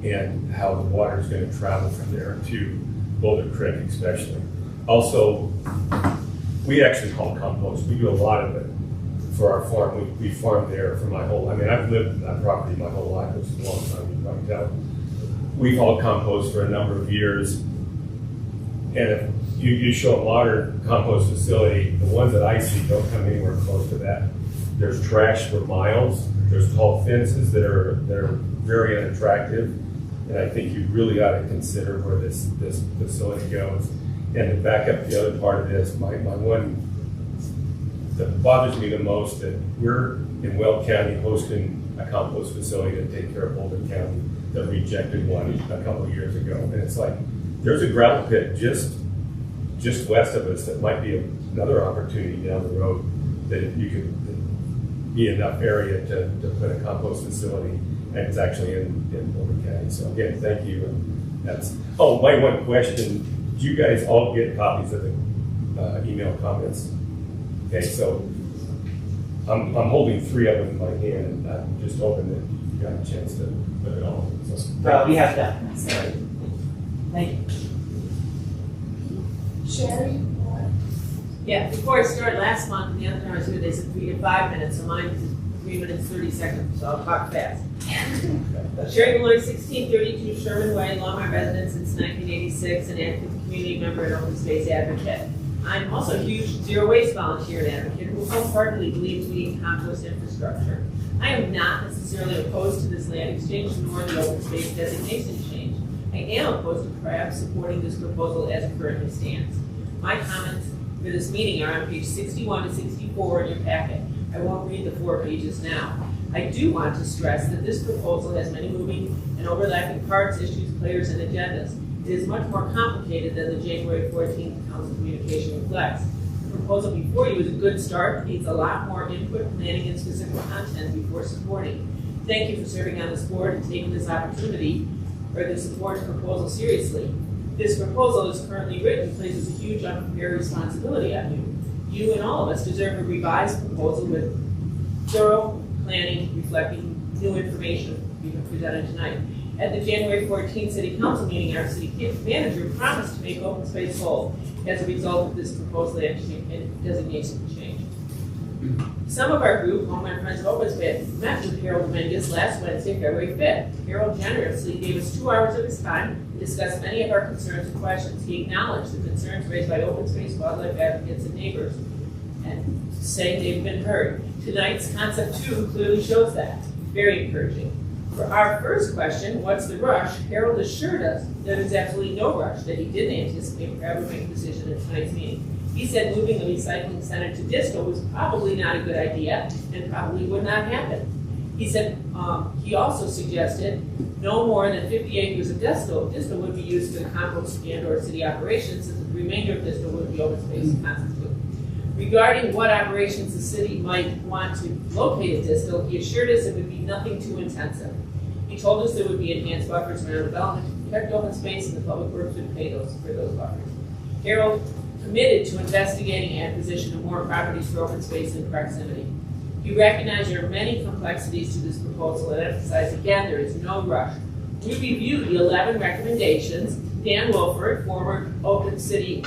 and how the water is going to travel from there to Boulder Creek especially. Also, we actually call compost. We do a lot of it for our farm. We farm there for my whole, I've lived in that property my whole life, which is a long time, you probably tell. We've hauled compost for a number of years. And if you show a modern compost facility, the ones that I see don't come anywhere close to that. There's trash for miles. There's tall fences that are very unattractive. And I think you really ought to consider where this facility goes. And to back up the other part of this, my one that bothers me the most, that we're in Weld County hosting a compost facility to take care of Boulder County that rejected one a couple of years ago. And it's like, there's a gravel pit just west of us that might be another opportunity down the road that you could be enough area to put a compost facility, and it's actually in Boulder County. So again, thank you. And that's, my one question, do you guys all get copies of the email comments? Okay, so I'm holding 3 of them in my hand, and I'm just hoping that you got a chance to put it all. So, we have documents. Thank you. Sherry? Yeah, before I started last month, and the other time I was here, they said 3 to 5 minutes, so mine is 3 minutes, 30 seconds, so I'll talk fast. Sherry Malloy, 1632 Sherman Way, Longmont resident since 1986, and active community member and open space advocate. I'm also a huge zero waste volunteer and advocate who wholeheartedly believes we need compost infrastructure. I am not necessarily opposed to this land exchange nor the open space designation change. I am opposed to perhaps supporting this proposal as it currently stands. My comments for this meeting are on page 61 to 64 in your packet. I won't read the 4 pages now. I do want to stress that this proposal has many moving and overlapping parts, issues, players, and agendas. It is much more complicated than the January 14th council communication reflects. The proposal before you is a good start, needs a lot more input, planning, and specific content before supporting. Thank you for serving on this board and taking this opportunity or the support proposal seriously. This proposal, as currently written, places a huge unfair responsibility on you. You and all of us deserve a revised proposal with thorough planning, reflecting new information we have presented tonight. At the January 14th City Council meeting, our city manager promised to make open space whole as a result of this proposal and designation change. Some of our group, Longmont Friends of Open Space, met with Harold Dominguez last Wednesday, February 5th. Harold generously gave us 2 hours of his time to discuss many of our concerns and questions. He acknowledged the concerns raised by open space, wildlife advocates, and neighbors, and saying they've been heard. Tonight's concept 2 clearly shows that. Very encouraging. For our first question, what's the rush? Harold assured us that there's absolutely no rush, that he didn't anticipate Crab would make a decision at tonight's meeting. He said moving the recycling center to Disco was probably not a good idea and probably would not happen. He said he also suggested no more than 50 acres of Disco would be used for the compost and or city operations, and the remainder of Disco would be open space constitute. Regarding what operations the city might want to locate at Disco, he assured us it would be nothing too intensive. He told us there would be enhanced buffers around development to protect open space, and the public works would pay for those buffers. Harold committed to investigating acquisition of more properties for open space in proximity. You recognize there are many complexities to this proposal and emphasize again there is no rush. We reviewed the 11 recommendations Dan Wilford, former open space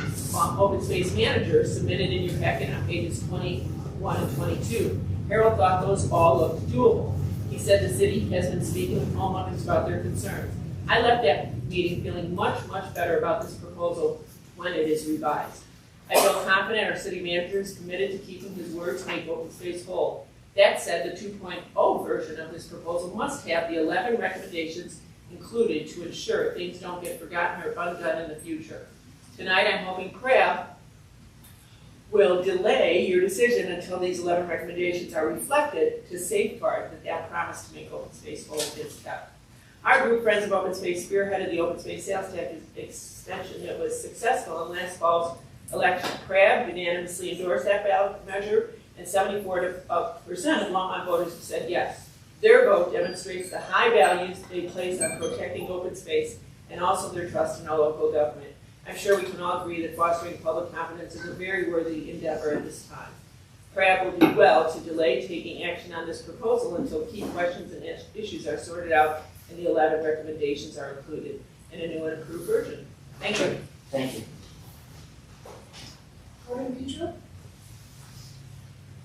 manager, submitted in your packet on pages 21 and 22. Harold thought those all looked doable. He said the city has been speaking with homeowners about their concerns. I left that meeting feeling much, much better about this proposal when it is revised. I feel confident our city manager is committed to keeping his word to make open space whole. That said, the 2.0 version of this proposal must have the 11 recommendations included to ensure things don't get forgotten or undone in the future. Tonight I'm hoping Crab will delay your decision until these 11 recommendations are reflected to safeguard that promise to make open space whole is kept. Our group, Friends of Open Space, spearheaded the open space sales tax extension that was successful in last fall's election. Crab unanimously endorsed that ballot measure, and 74% of Longmont voters have said yes. Their vote demonstrates the high values they place on protecting open space and also their trust in our local government. I'm sure we can all agree that fostering public confidence is a very worthy endeavor at this time. Crab will do well to delay taking action on this proposal until key questions and issues are sorted out and the 11 recommendations are included in a new and improved version. Thank you. Thank you. Gordon Petro?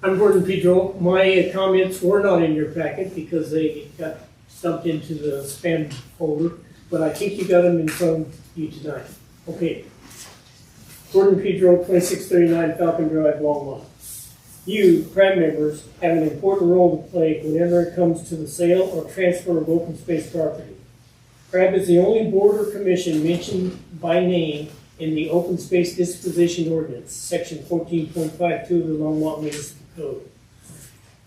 I'm Gordon Pedro. My comments were not in your packet because they got stuffed into the spam folder, but I think you got them in front of you tonight. Okay. Gordon Pedro, 2639 Falcon Drive, Longmont. You, Crab members, have an important role to play whenever it comes to the sale or transfer of open space property. Crab is the only board or commission mentioned by name in the Open Space Disposition Ordinance, Section 14.52 of the Longmont Municipal Code.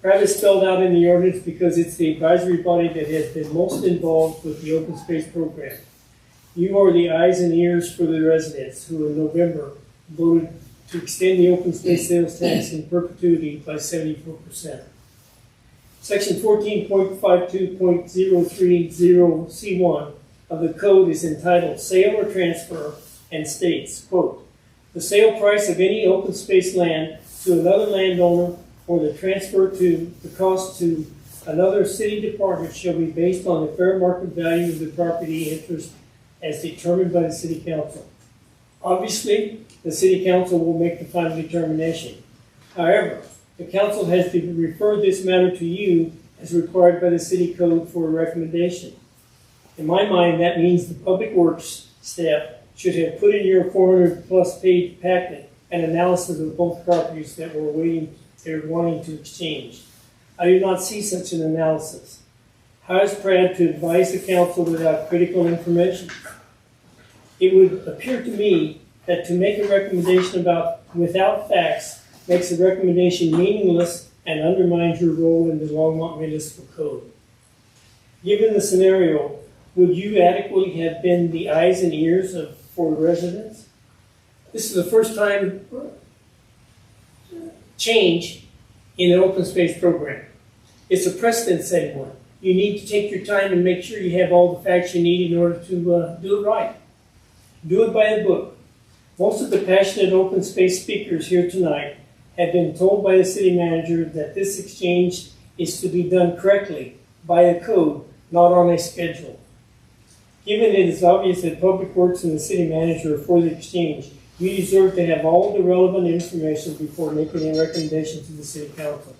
Crab is spelled out in the ordinance because it's the advisory body that has been most involved with the open space program. You are the eyes and ears for the residents who in November voted to extend the open space sales tax in perpetuity by 74%. Section 14.52.030C1 of the code is entitled Sale or Transfer and states, quote, the sale price of any open space land to another landowner or the transfer to the cost to another city department shall be based on the fair market value of the property interest as determined by the city council. Obviously, the city council will make the final determination. However, the council has to refer this matter to you as required by the city code for a recommendation. In my mind, that means the public works staff should have put in your 400+ page packet an analysis of both properties that they're wanting to exchange. I do not see such an analysis. How is Crab to advise the council without critical information? It would appear to me that to make a recommendation about without facts makes a recommendation meaningless and undermines your role in the Longmont Municipal Code. Given the scenario, would you adequately have been the eyes and ears for the residents? This is the first time change in an open space program. It's a precedent-setting one. You need to take your time and make sure you have all the facts you need in order to do it right. Do it by the book. Most of the passionate open space speakers here tonight have been told by the city manager that this exchange is to be done correctly by a code, not on a schedule. Given it is obvious that Public Works and the city manager are for the exchange, you deserve to have all the relevant information before making a recommendation to the city council.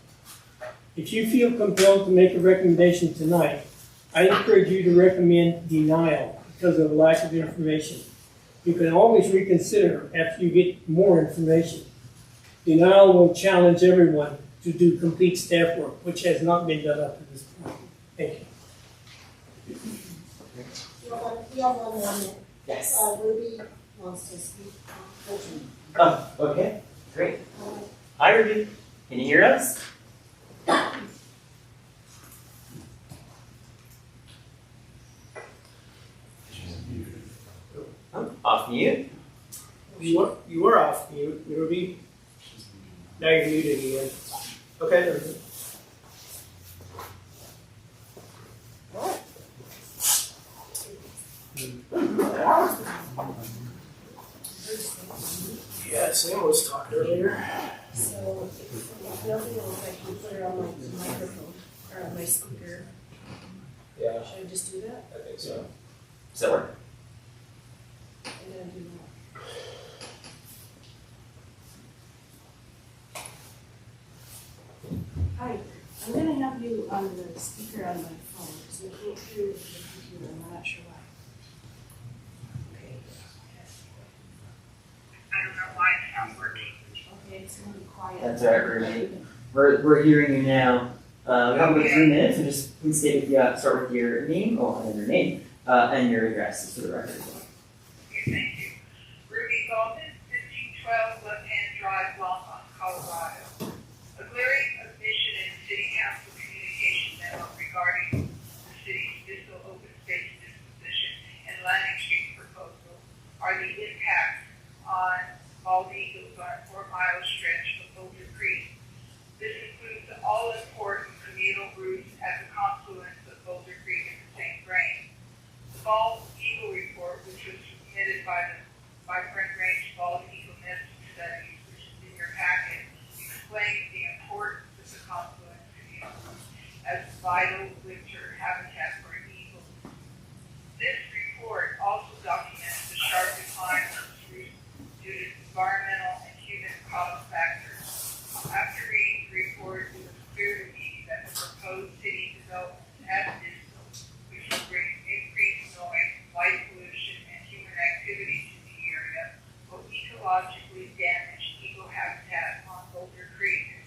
If you feel compelled to make a recommendation tonight, I encourage you to recommend denial because of a lack of information. You can always reconsider after you get more information. Denial will challenge everyone to do complete staff work, which has not been done up to this point. Thank you. You have one more minute. Yes. Ruby wants to speak. Oh, okay, great. Hi, Ruby. Can you hear us? Oh, off mute. You were off mute, Ruby. Now you're muted again. Okay, there we go. Yeah, Sam was talking earlier. So if nothing else, I can put it on my microphone or on my speaker. Yeah, Should I just do that? I think so. Does that work? And then do that. Hi, I'm gonna have you on the speaker on my phone, because I can't hear you with the computer, I'm not sure why. Okay. I don't know why it's not working. Okay, it's gonna be quiet. That's all right, Ruby. We're hearing you now. We have about 3 minutes, so just please start with your name, and your name, and your address for the record as well. Okay, thank you. Ruby Golden, 1512 Left Hand Drive, Longmont, Colorado. A glaring omission in City Council communication memo regarding the city's distal open space disposition and land exchange proposal are the impacts on Bald Eagles on a 4-mile stretch of Boulder Creek. This includes all important communal routes at the confluence of Boulder Creek and the St. Vrain. The Bald Eagle report, which was submitted by Brent Range Bald Eagle Nesting Studies, which is in your packet, explains the importance of the confluence community as vital winter habitat for eagles. This report also documents the sharp decline of this route due to environmental and human caused factors. After reading the report, it was clear to me that the proposed city development at Distal, which will bring increased noise, light pollution, and human activity to the area, will ecologically damage eagle habitat on Boulder Creek.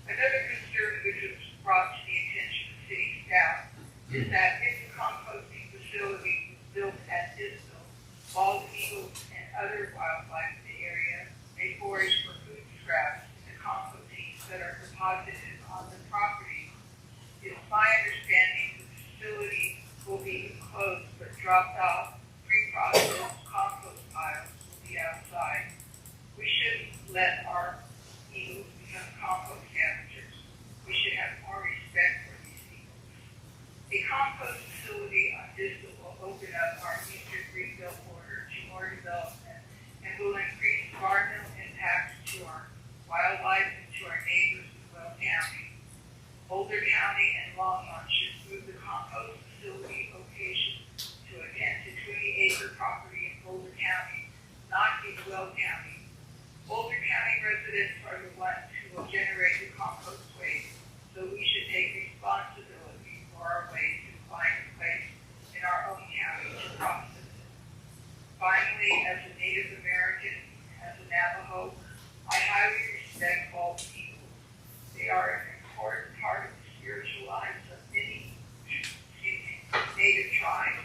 Another concern which was brought to the attention of city staff is that if the composting facility was built at Distal, bald eagles and other wildlife in the area may forage for food scraps in the compost heaps that are deposited on the property. It's my understanding the facility will be enclosed but dropped off pre-processed compost piles will be outside. We shouldn't let our eagles become compost scavengers. We should have more respect for these eagles. A compost facility on Distal will open up our eastern greenbelt border to more development and will increase environmental impacts to our wildlife and to our neighbors in Weld County. Boulder County and Longmont should move the compost facility location to a 10 to 20 acre property in Boulder County, not in Weld County. Boulder County residents are the ones who will generate the compost waste, so we should take responsibility for our waste and find a place in our own county to process it. Finally, as a Native American, as a Navajo, I highly respect bald eagles. They are an important part of the spiritual lives of many Native tribes.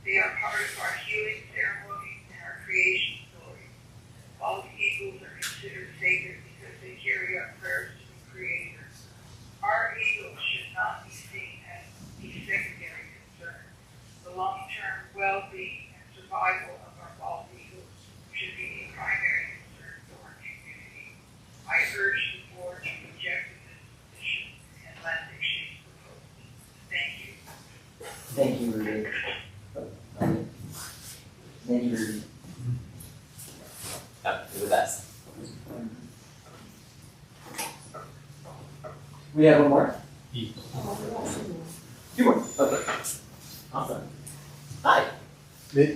They are part of our healing ceremonies and our creation story. Bald eagles are considered We have one more? Oh, Two more, okay. Awesome. Hi. Me?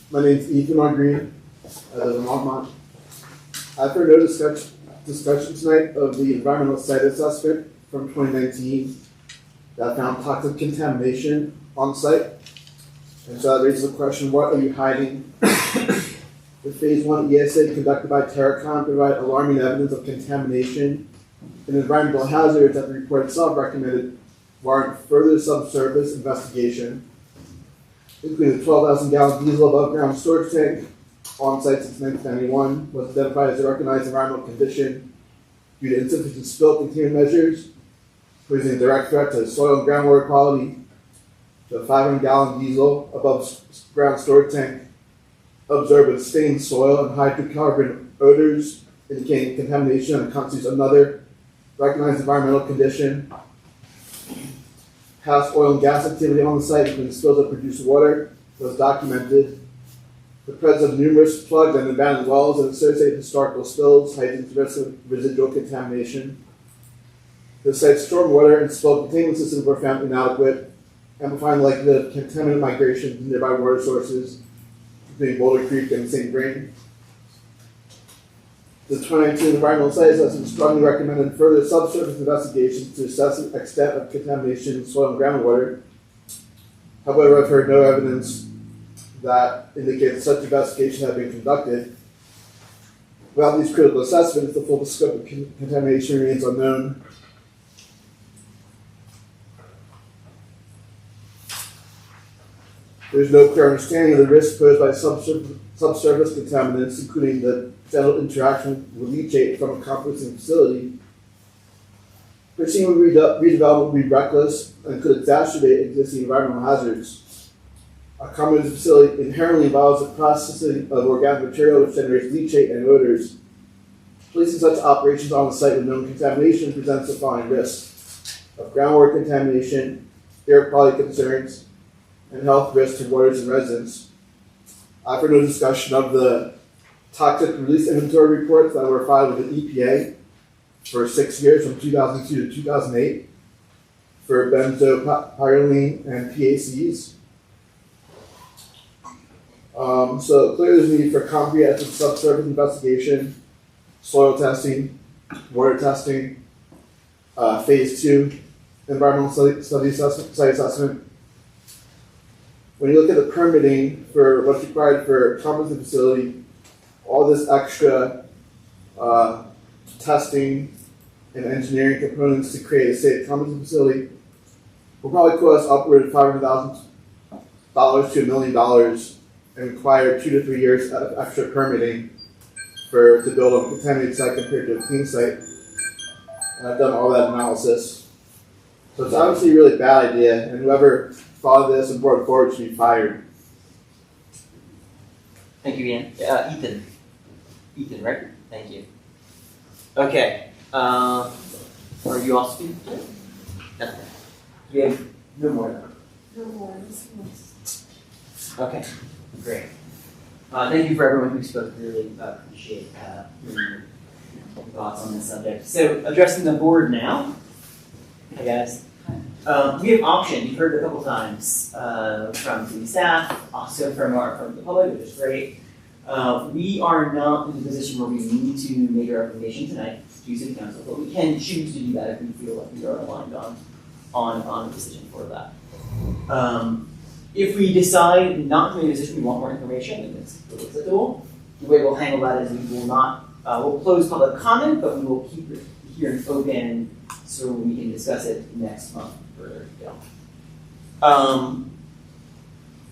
My name's Ethan R. Green. I live in Longmont. I've heard no discussion tonight of the environmental site assessment from 2019 that found toxic contamination on site. And so that raises the question, what are you hiding? The Phase 1 ESA conducted by Terracon provided alarming evidence of contamination and environmental hazards that the report itself recommended warrant further subsurface investigation, including the 12,000 gallon diesel above ground storage tank on site since 1991 was identified as a recognized environmental condition due to insufficient spill containment measures, posing a direct threat to soil and groundwater quality. The 500 gallon diesel above ground storage tank observed with stained soil and hydrocarbon odors indicating contamination and constitutes another recognized environmental condition. Past oil and gas activity on the site, including spills of produced water, was documented. The presence of numerous plugged and abandoned wells and associated historical spills heightens the risk of residual contamination. The site's stormwater and spill containment systems were found inadequate, amplifying the likelihood of contaminant migration to nearby water sources, including Boulder Creek and St. Vrain. The 2019 environmental site assessment strongly recommended further subsurface investigations to assess the extent of contamination in soil and groundwater. However, I've heard no evidence that indicates such investigation had been conducted. Without these critical assessments, the full scope of contamination remains unknown. There's no clear understanding of the risks posed by subsurface contaminants, including the general interaction with leachate from a composting facility. Proceeding with redevelopment would be reckless and could exacerbate existing environmental hazards. A composting facility inherently involves the processing of organic material which generates leachate and odors. Placing such operations on the site with known contamination presents the following risks of groundwater contamination, air quality concerns, and health risks to waters and residents. I've heard no discussion of the toxic release inventory reports that were filed with the EPA for 6 years, from 2002 to 2008, for benzopyrene and PACs. So clearly there's a need for comprehensive subsurface investigation, soil testing, water testing, phase 2 environmental study assessment, site assessment. When you look at the permitting for what's required for a composting facility, all this extra testing and engineering components to create a safe composting facility will probably cost upward of $500,000 to $1 million and require 2 to 3 years of extra permitting to build a contaminated site compared to a clean site. And I've done all that analysis. So it's obviously a really bad idea, and whoever thought of this and brought it forward should be fired. Thank you, Ian. Ethan. Ethan, right? Thank you. Okay. Are you all speaking? No. You have no more though. No more. Okay. Great. Thank you for everyone who spoke. Really appreciate your thoughts on this subject. So, addressing the board now. Hey guys. We have optioned, you've heard it a couple times, from city staff, also from the public, which is great. We are not in a position where we need to make a recommendation tonight to city council, but we can choose to do that if we feel like we are aligned on a decision for that. If we decide not to make a decision, we want more information, and it's acceptable. The way we'll handle that is we will not, we'll close public comment, but we will keep the hearing open so we can discuss it next month further.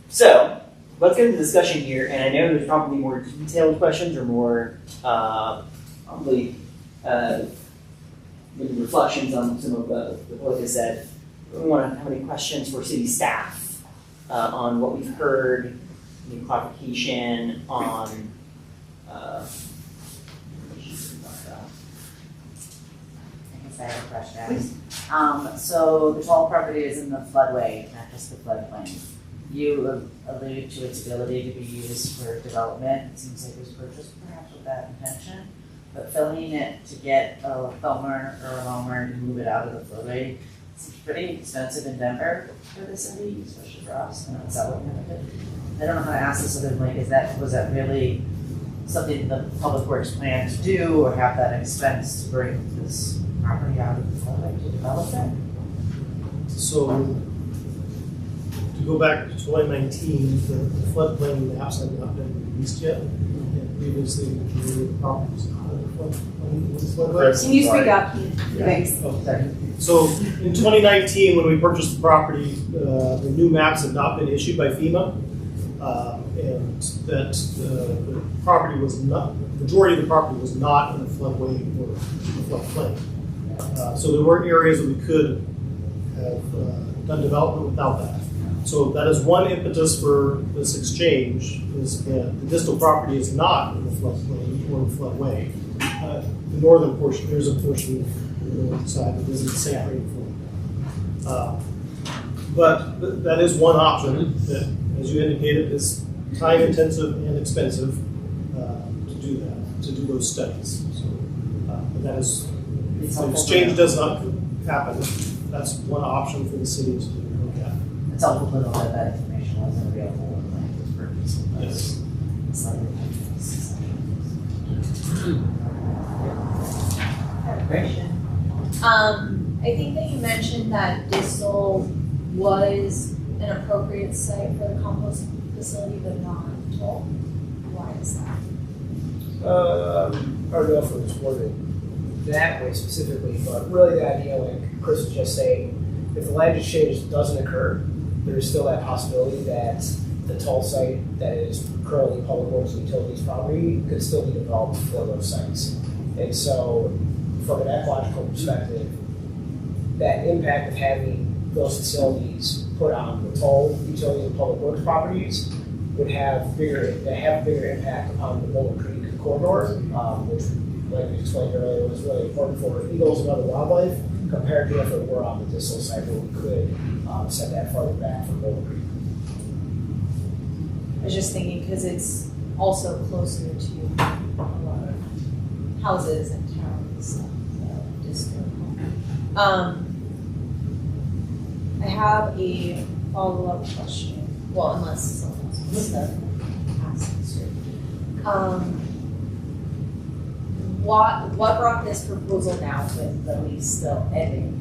So let's get into the discussion here, and I know there's probably more detailed questions or more probably maybe reflections on some of what I said. We want to have any questions for city staff on what we've heard, any clarification on I have a question. So the whole property is in the floodway, not just the floodplain. You alluded to its ability to be used for development. It seems like it was purchased perhaps with that intention. but filling it to get a filmer or a loaner to move it out of the floodway, it's a pretty expensive endeavor for the city, especially for us, and that's how we're gonna do it. I don't know how to ask this other than like, was that really something the public works planned to do, or have that expense to bring this property out of the floodway to develop it? So, to go back to 2019, the floodplain maps have not been released yet. And previously, the property was not in the floodway. Can you speak up? Thanks. Oh, sorry. So, in 2019, when we purchased the property, the new maps had not been issued by FEMA. And that the property was not, the majority of the property was not in the floodway or the floodplain. So there were areas that we could have done development without that. So that is one impetus for this exchange, is that the distal property is not in the floodplain or the floodway. The northern portion, there's a portion of the north side that is in the same rainfall. But that is one option that, as you indicated, is time intensive and expensive to do that, to do those studies. So, but that is, if the exchange does not happen, that's one option for the city to look at. It's helpful to know that that information wasn't available when the land was purchased. Yes. I think that you mentioned that Distal was an appropriate site for the compost facility, but not Toll. Why is that? I don't know if it was worded that way specifically, but really the idea, like Chris was just saying, if the land exchange doesn't occur, there's still that possibility that the Toll site that is currently public works and utilities property could still be developed for those sites. And so, from an ecological perspective, that impact of having those facilities put on the Toll utilities and public works properties would have bigger impact upon the Boulder Creek corridor, which, like we explained earlier, was really important for eagles and other wildlife, compared to if it were on the distal site where we could set that farther back from Boulder Creek. I was just thinking because it's also closer to a lot of houses and towns. Distal. I have a follow-up question. Well, unless someone else wants to ask this. What brought this proposal now with the lease still ending?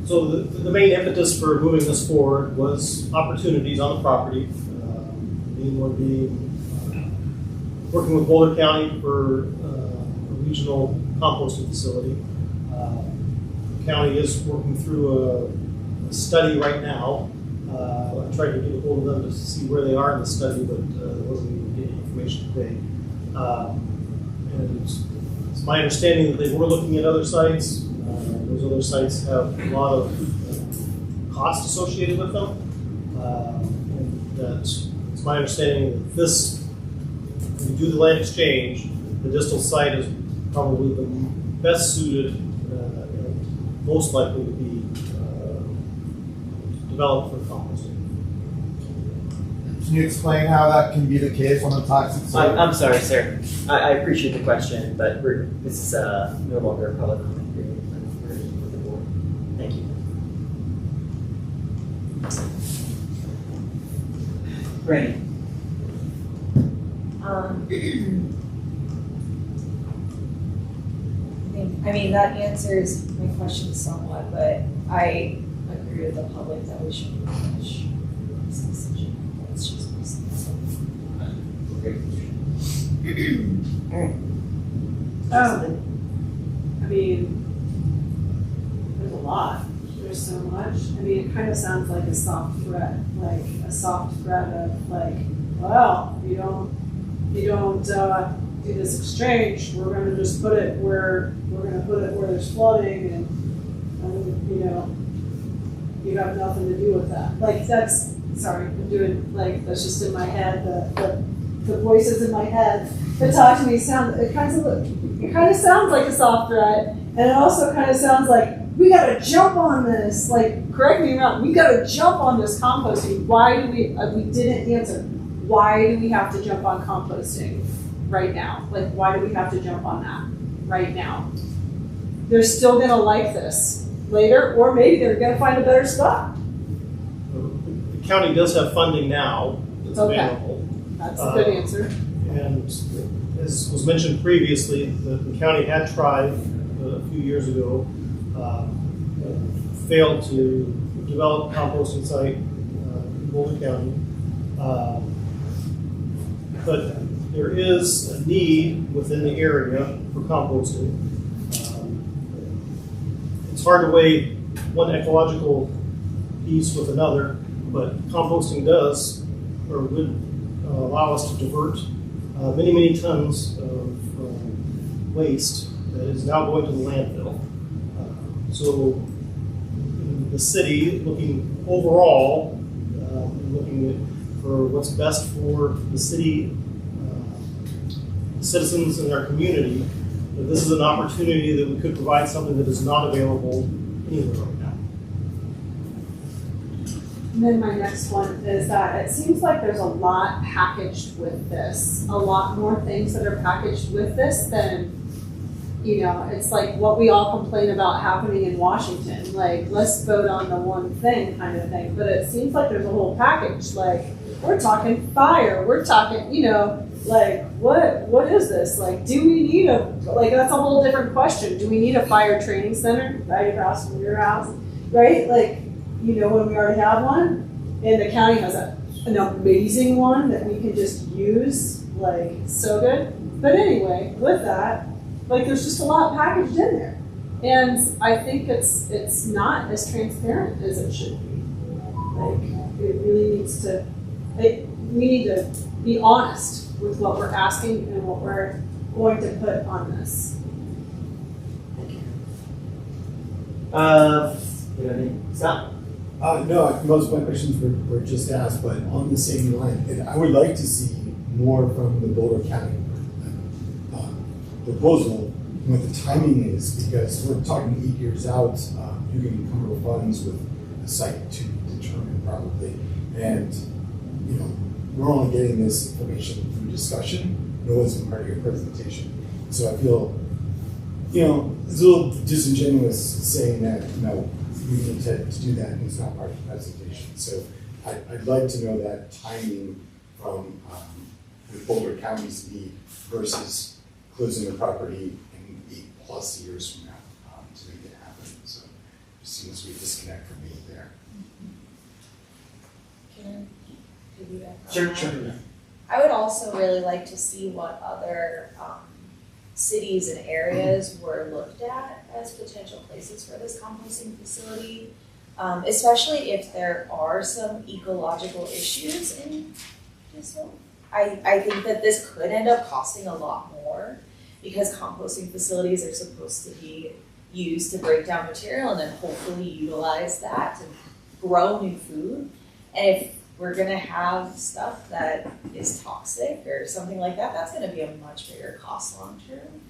So the main impetus for moving this forward was opportunities on the property. The main one being working with Boulder County for a regional composting facility. The county is working through a study right now. I tried to get a hold of them to see where they are in the study, but there wasn't even any information today. And it's my understanding that they were looking at other sites. Those other sites have a lot of cost associated with them. And that it's my understanding that this, when we do the land exchange, the distal site is probably the best suited and most likely to be developed for composting. Can you explain how that can be the case on the toxic site? I'm sorry, sir. I appreciate the question, but this is no longer a public comment period with the board. Thank you. Brandy. I mean, that answers my question somewhat, but I agree with the public that we should finish this decision. It's just All right. I mean, there's a lot. There's so much. I mean, it kind of sounds like a soft threat, of like, well, you don't do this exchange. We're going to just put it where there's flooding, and you know, you have nothing to do with that. Like that's sorry, I'm doing like that's just in my head. The voices in my head that talk to me it kind of sounds like a soft threat, and it also kind of sounds like we got to jump on this. Like, correct me if I'm wrong. We got to jump on this composting. Why do we didn't answer? why do we have to jump on composting right now? Like, why do we have to jump on that right now? They're still gonna like this later, or maybe they're gonna find a better spot. The county does have funding now that's available. That's a good answer. And as was mentioned previously, the county had tried a few years ago, failed to develop a composting site in Boulder County. But there is a need within the area for composting. It's hard to weigh one ecological piece with another, but composting does, or would allow us to divert many, many tons of waste that is now going to the landfill. So the city, looking overall, looking for what's best for the city, citizens in our community, that this is an opportunity that we could provide something that is not available anywhere right now. And then my next one is that it seems like there's a lot packaged with this, a lot more things that are packaged with this than, it's like what we all complain about happening in Washington, like let's vote on the one thing kind of thing. But it seems like there's a whole package, like we're talking fire, we're talking, like what is this? Like, do we need that's a whole different question. Do we need a fire training center right across from your house? Right? Like, when we already have one, and the county has an amazing one that we can just use, like, so good. But anyway, with that, like, there's just a lot packaged in there. And I think it's not as transparent as it should be. Like, it really needs to, we need to be honest with what we're asking and what we're going to put on this. Scott? No, most of my questions were just asked, but on the same line, and I would like to see more from the Boulder County proposal, and what the timing is, because we're talking 8 years out, you're going to encumber funds with a site to determine probably, and we're only getting this information through discussion. It wasn't part of your presentation, so I feel it's a little disingenuous saying that we need to do that, and it's not part of the presentation. So I'd like to know that timing from with Boulder County's need versus closing the property in 8+ years from now to make it happen. So it seems we disconnect from me there. Can I piggyback on Sure, that? sure. I would also really like to see what other cities and areas were looked at as potential places for this composting facility, especially if there are some ecological issues in Bristol. I think that this could end up costing a lot more because composting facilities are supposed to be used to break down material and then hopefully utilize that to grow new food. And if we're gonna have stuff that is toxic or something like that, that's gonna be a much bigger cost long term.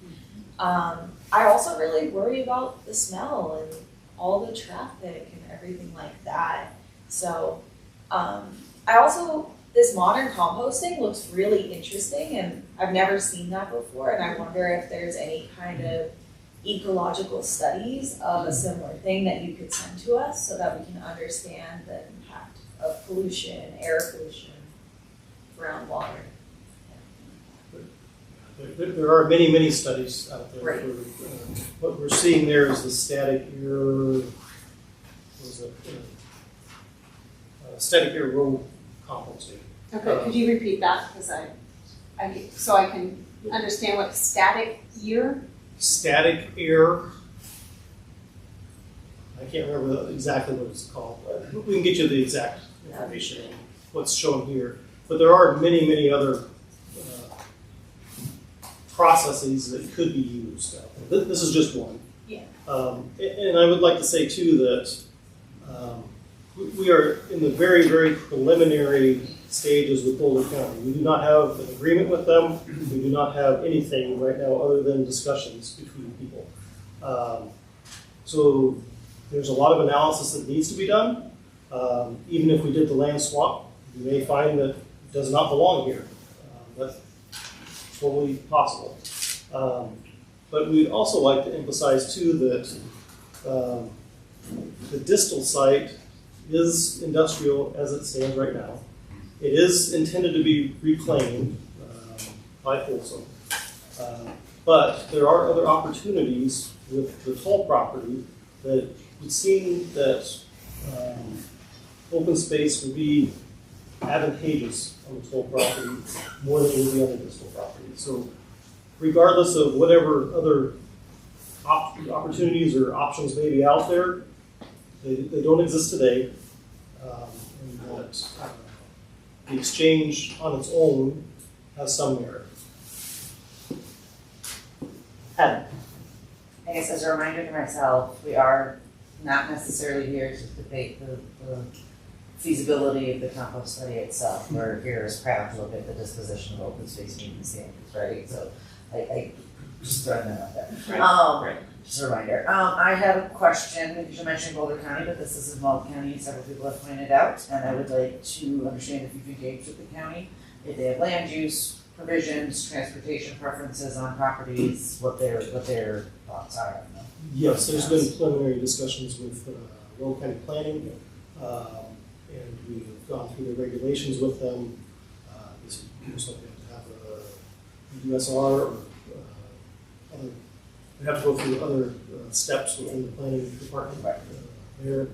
I also really worry about the smell and all the traffic and everything like that. So this modern composting looks really interesting, and I've never seen that before, and I wonder if there's any kind of ecological studies of a similar thing that you could send to us so that we can understand the impact of pollution, air pollution, groundwater. There are many, many studies out there. Right. What we're seeing there is the static air, static air road composting. Okay, could you repeat that? Because so I can understand what static year? Static air. I can't remember exactly what it's called, but we can get you the exact information on what's shown here. But there are many, many other processes that could be used. This is just one. Yeah. And I would like to say too that we are in the very, very preliminary stages with Boulder County. We do not have an agreement with them. We do not have anything right now other than discussions between people. So there's a lot of analysis that needs to be done. Even if we did the land swap, you may find that does not belong here. That's totally possible. But we'd also like to emphasize too that the distal site is industrial as it stands right now. It is intended to be reclaimed by Folsom. But there are other opportunities with the toll property that would seem that open space would be advantageous on the toll property more than it would be on the distal property. So regardless of whatever other opportunities or options may be out there, they don't exist today. And that the exchange on its own has some merit. I guess as a reminder to myself, we are not necessarily here to debate the feasibility of the compost study itself. We're here as proud to look at the disposition of open space meeting standards, right? So I just throwing that out there. Right. Just a reminder. I have a question, because you mentioned Boulder County, but this is in Weld County, several people have pointed out, and I would like to understand if you've engaged with the county, if they have land use provisions, transportation preferences on properties, what their thoughts are on them. Yes, there's been preliminary discussions with Weld County Planning, and we've gone through the regulations with them. This most likely have to have a USR or other. We have to go through other steps within the planning department there.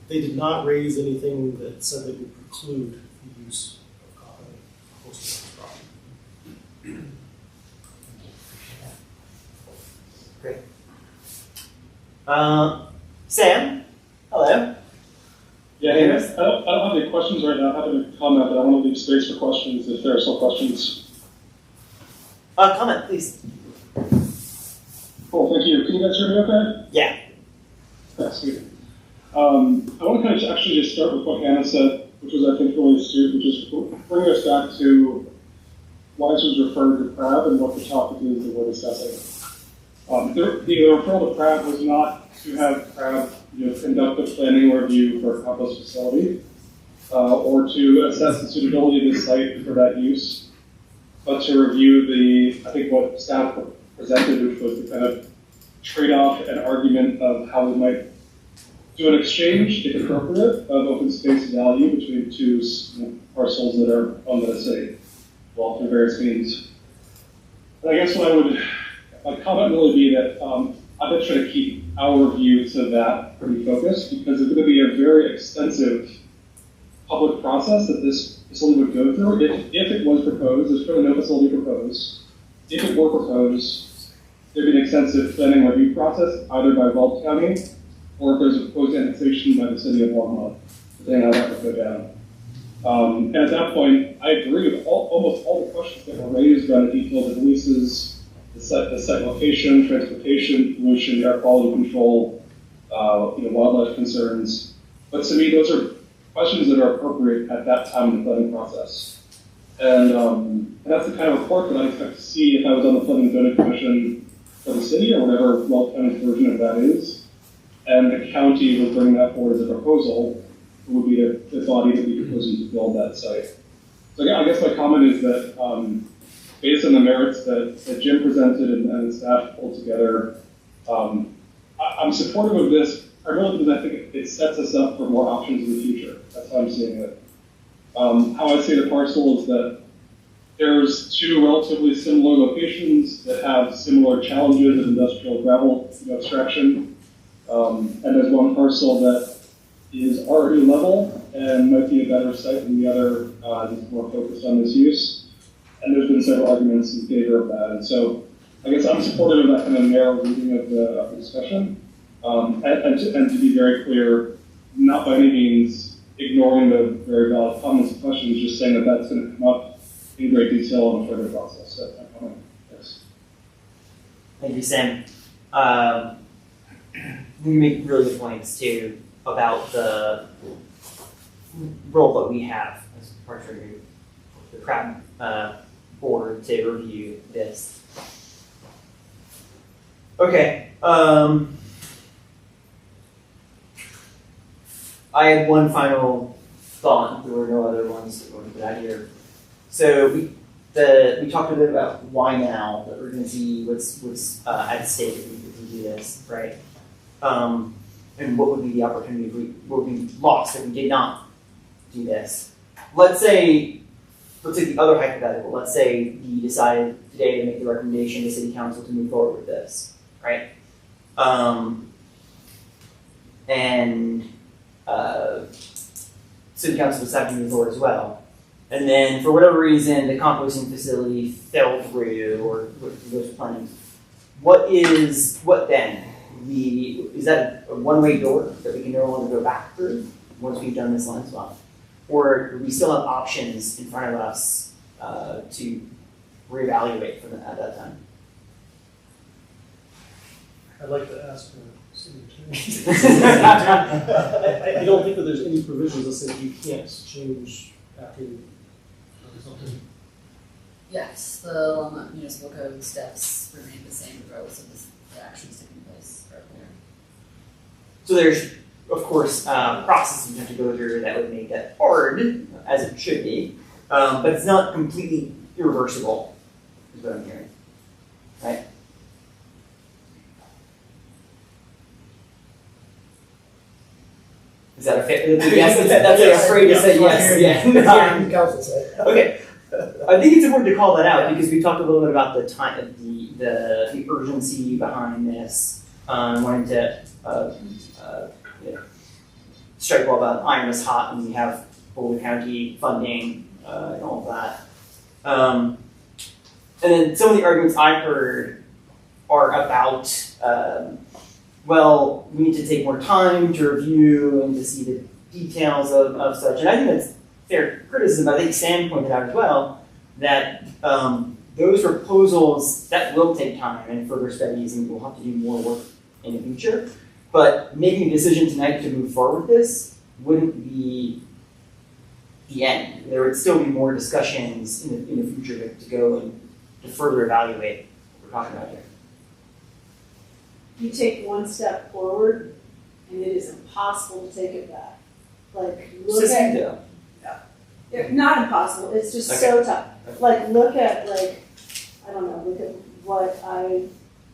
They did not raise anything that said they would preclude the use of composting property. Great. Sam, hello. Yeah, hey, I don't have any questions right now. I have a comment, but I want to leave space for questions if there are still questions. Comment, please. Cool, thank you. Can you guys hear me okay? Yeah. That's sweet. I want to kind of actually just start with what Hannah said, which was, I think, really astute, which is bringing us back to why this was referred to PRAB and what the topic is that we're discussing. The referral to PRAB was not to have PRAB conduct a planning review for a compost facility or to assess the suitability of the site for that use, but to review I think what staff presented, which was the kind of trade-off and argument of how we might do an exchange, if appropriate, of open space value between two parcels that are owned by the city, well, through various means. And I guess my comment really be that I've been trying to keep our view to that pretty focused, because it's going to be a very extensive public process that this facility would go through if it was proposed. There's currently no facility proposed. If it were proposed, there'd be an extensive planning review process, either by Weld County or if there's a proposed annexation by the city of Longmont, depending on how that would go down. And at that point, I agree with almost all the questions that were raised around the details of leases, the site location, transportation, pollution, air quality control, wildlife concerns. But to me, those are questions that are appropriate at that time in the planning process. And that's the kind of report that I expect to see if I was on the Planning and Zoning Commission for the city, or whatever Weld County's version of that is. And the county would bring that forward as a proposal, it would be the body that would be proposing to build that site. So yeah, I guess my comment is that based on the merits that Jim presented and the staff pulled together, I'm supportive of this primarily because I think it sets us up for more options in the future. That's how I'm seeing it. How I see the parcel is that there's two relatively similar locations that have similar challenges of industrial gravel extraction. And there's one parcel that is already level and might be a better site than the other that's more focused on this use. And there's been several arguments in favor of that. And so I guess I'm supportive of that kind of narrow reading of the discussion. And to be very clear, not by any means ignoring the very valid comments and questions, just saying that that's going to come up in great detail in a further process. So, yes. Thank you, Sam. You make really good points too about the role that we have as part of the PRAB board to review this. Okay. I have one final thought, there were no other ones that were put out here. So we talked a bit about why now, the urgency, what's at stake if we do this, right? And what would be the opportunity what would be lost if we did not do this? Let's take the other hypothetical. Let's say we decided today to make the recommendation to City Council to move forward with this, right? City Council decided to move forward as well. And then, for whatever reason, the composting facility fell through, or those plans. What then? Is that a one-way door that we can no longer go back through once we've done this line swap? Or do we still have options in front of us to reevaluate at that time? I'd like to ask city attorney. I don't think that there's any provisions that say you can't change after something. Yes, the Longmont Municipal Code steps remain the same regardless of the actions taking place earlier. So there's, of course, processes you have to go through that would make that hard, as it should be, but it's not completely irreversible, is what I'm hearing, right? Is that a fair? Yes, that's afraid to say yes. Yeah. Okay. I think it's important to call that out because we talked a little bit about the time, the urgency behind this, wanting to strike while the iron is hot, and we have Boulder County funding and all of that. And then some of the arguments I've heard are about, well, we need to take more time to review and to see the details of such. And I think that's fair criticism. I think Sam pointed out as well that those proposals, that will take time and further studies, and we'll have to do more work in the future. But making a decision tonight to move forward with this wouldn't be the end. There would still be more discussions in the future to go and to further evaluate what we're talking about here. You take one step forward, and it is impossible to take it back. Like, look at not impossible. It's just so tough. Okay. Like, look at look at what I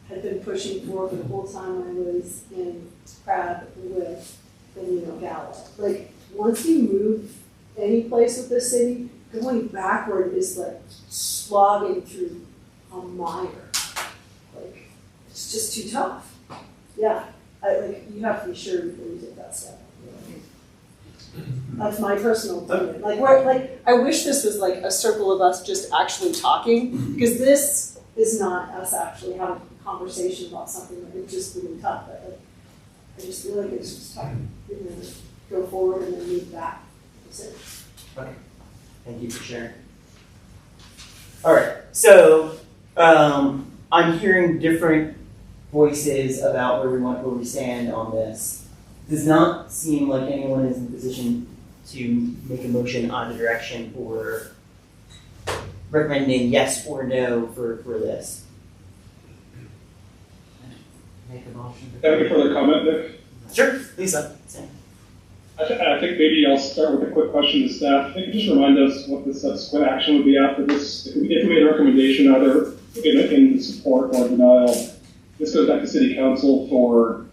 had been pushing for the whole time I was in Crab with the Gala. Like, once you move any place with the city, going backward is like slogging through a mire. Like, it's just too tough. Yeah, you have to be sure before you take that step. That's my personal opinion. I wish this was like a circle of us just actually talking, because this is not us actually having a conversation about something that is just really tough. But I just feel like it's just tough. Go forward and then move back. That's it. Okay. Thank you for sharing. All right. So I'm hearing different voices about where we stand on this. Does not seem like anyone is in a position to make a motion either direction or recommending yes or no for this. Make a motion. Any further comment, Nick? Sure, Lisa. I think maybe I'll start with a quick question to staff. Can you just remind us what the subsequent action would be after this? If we made a recommendation either in support or denial, this goes back to City Council for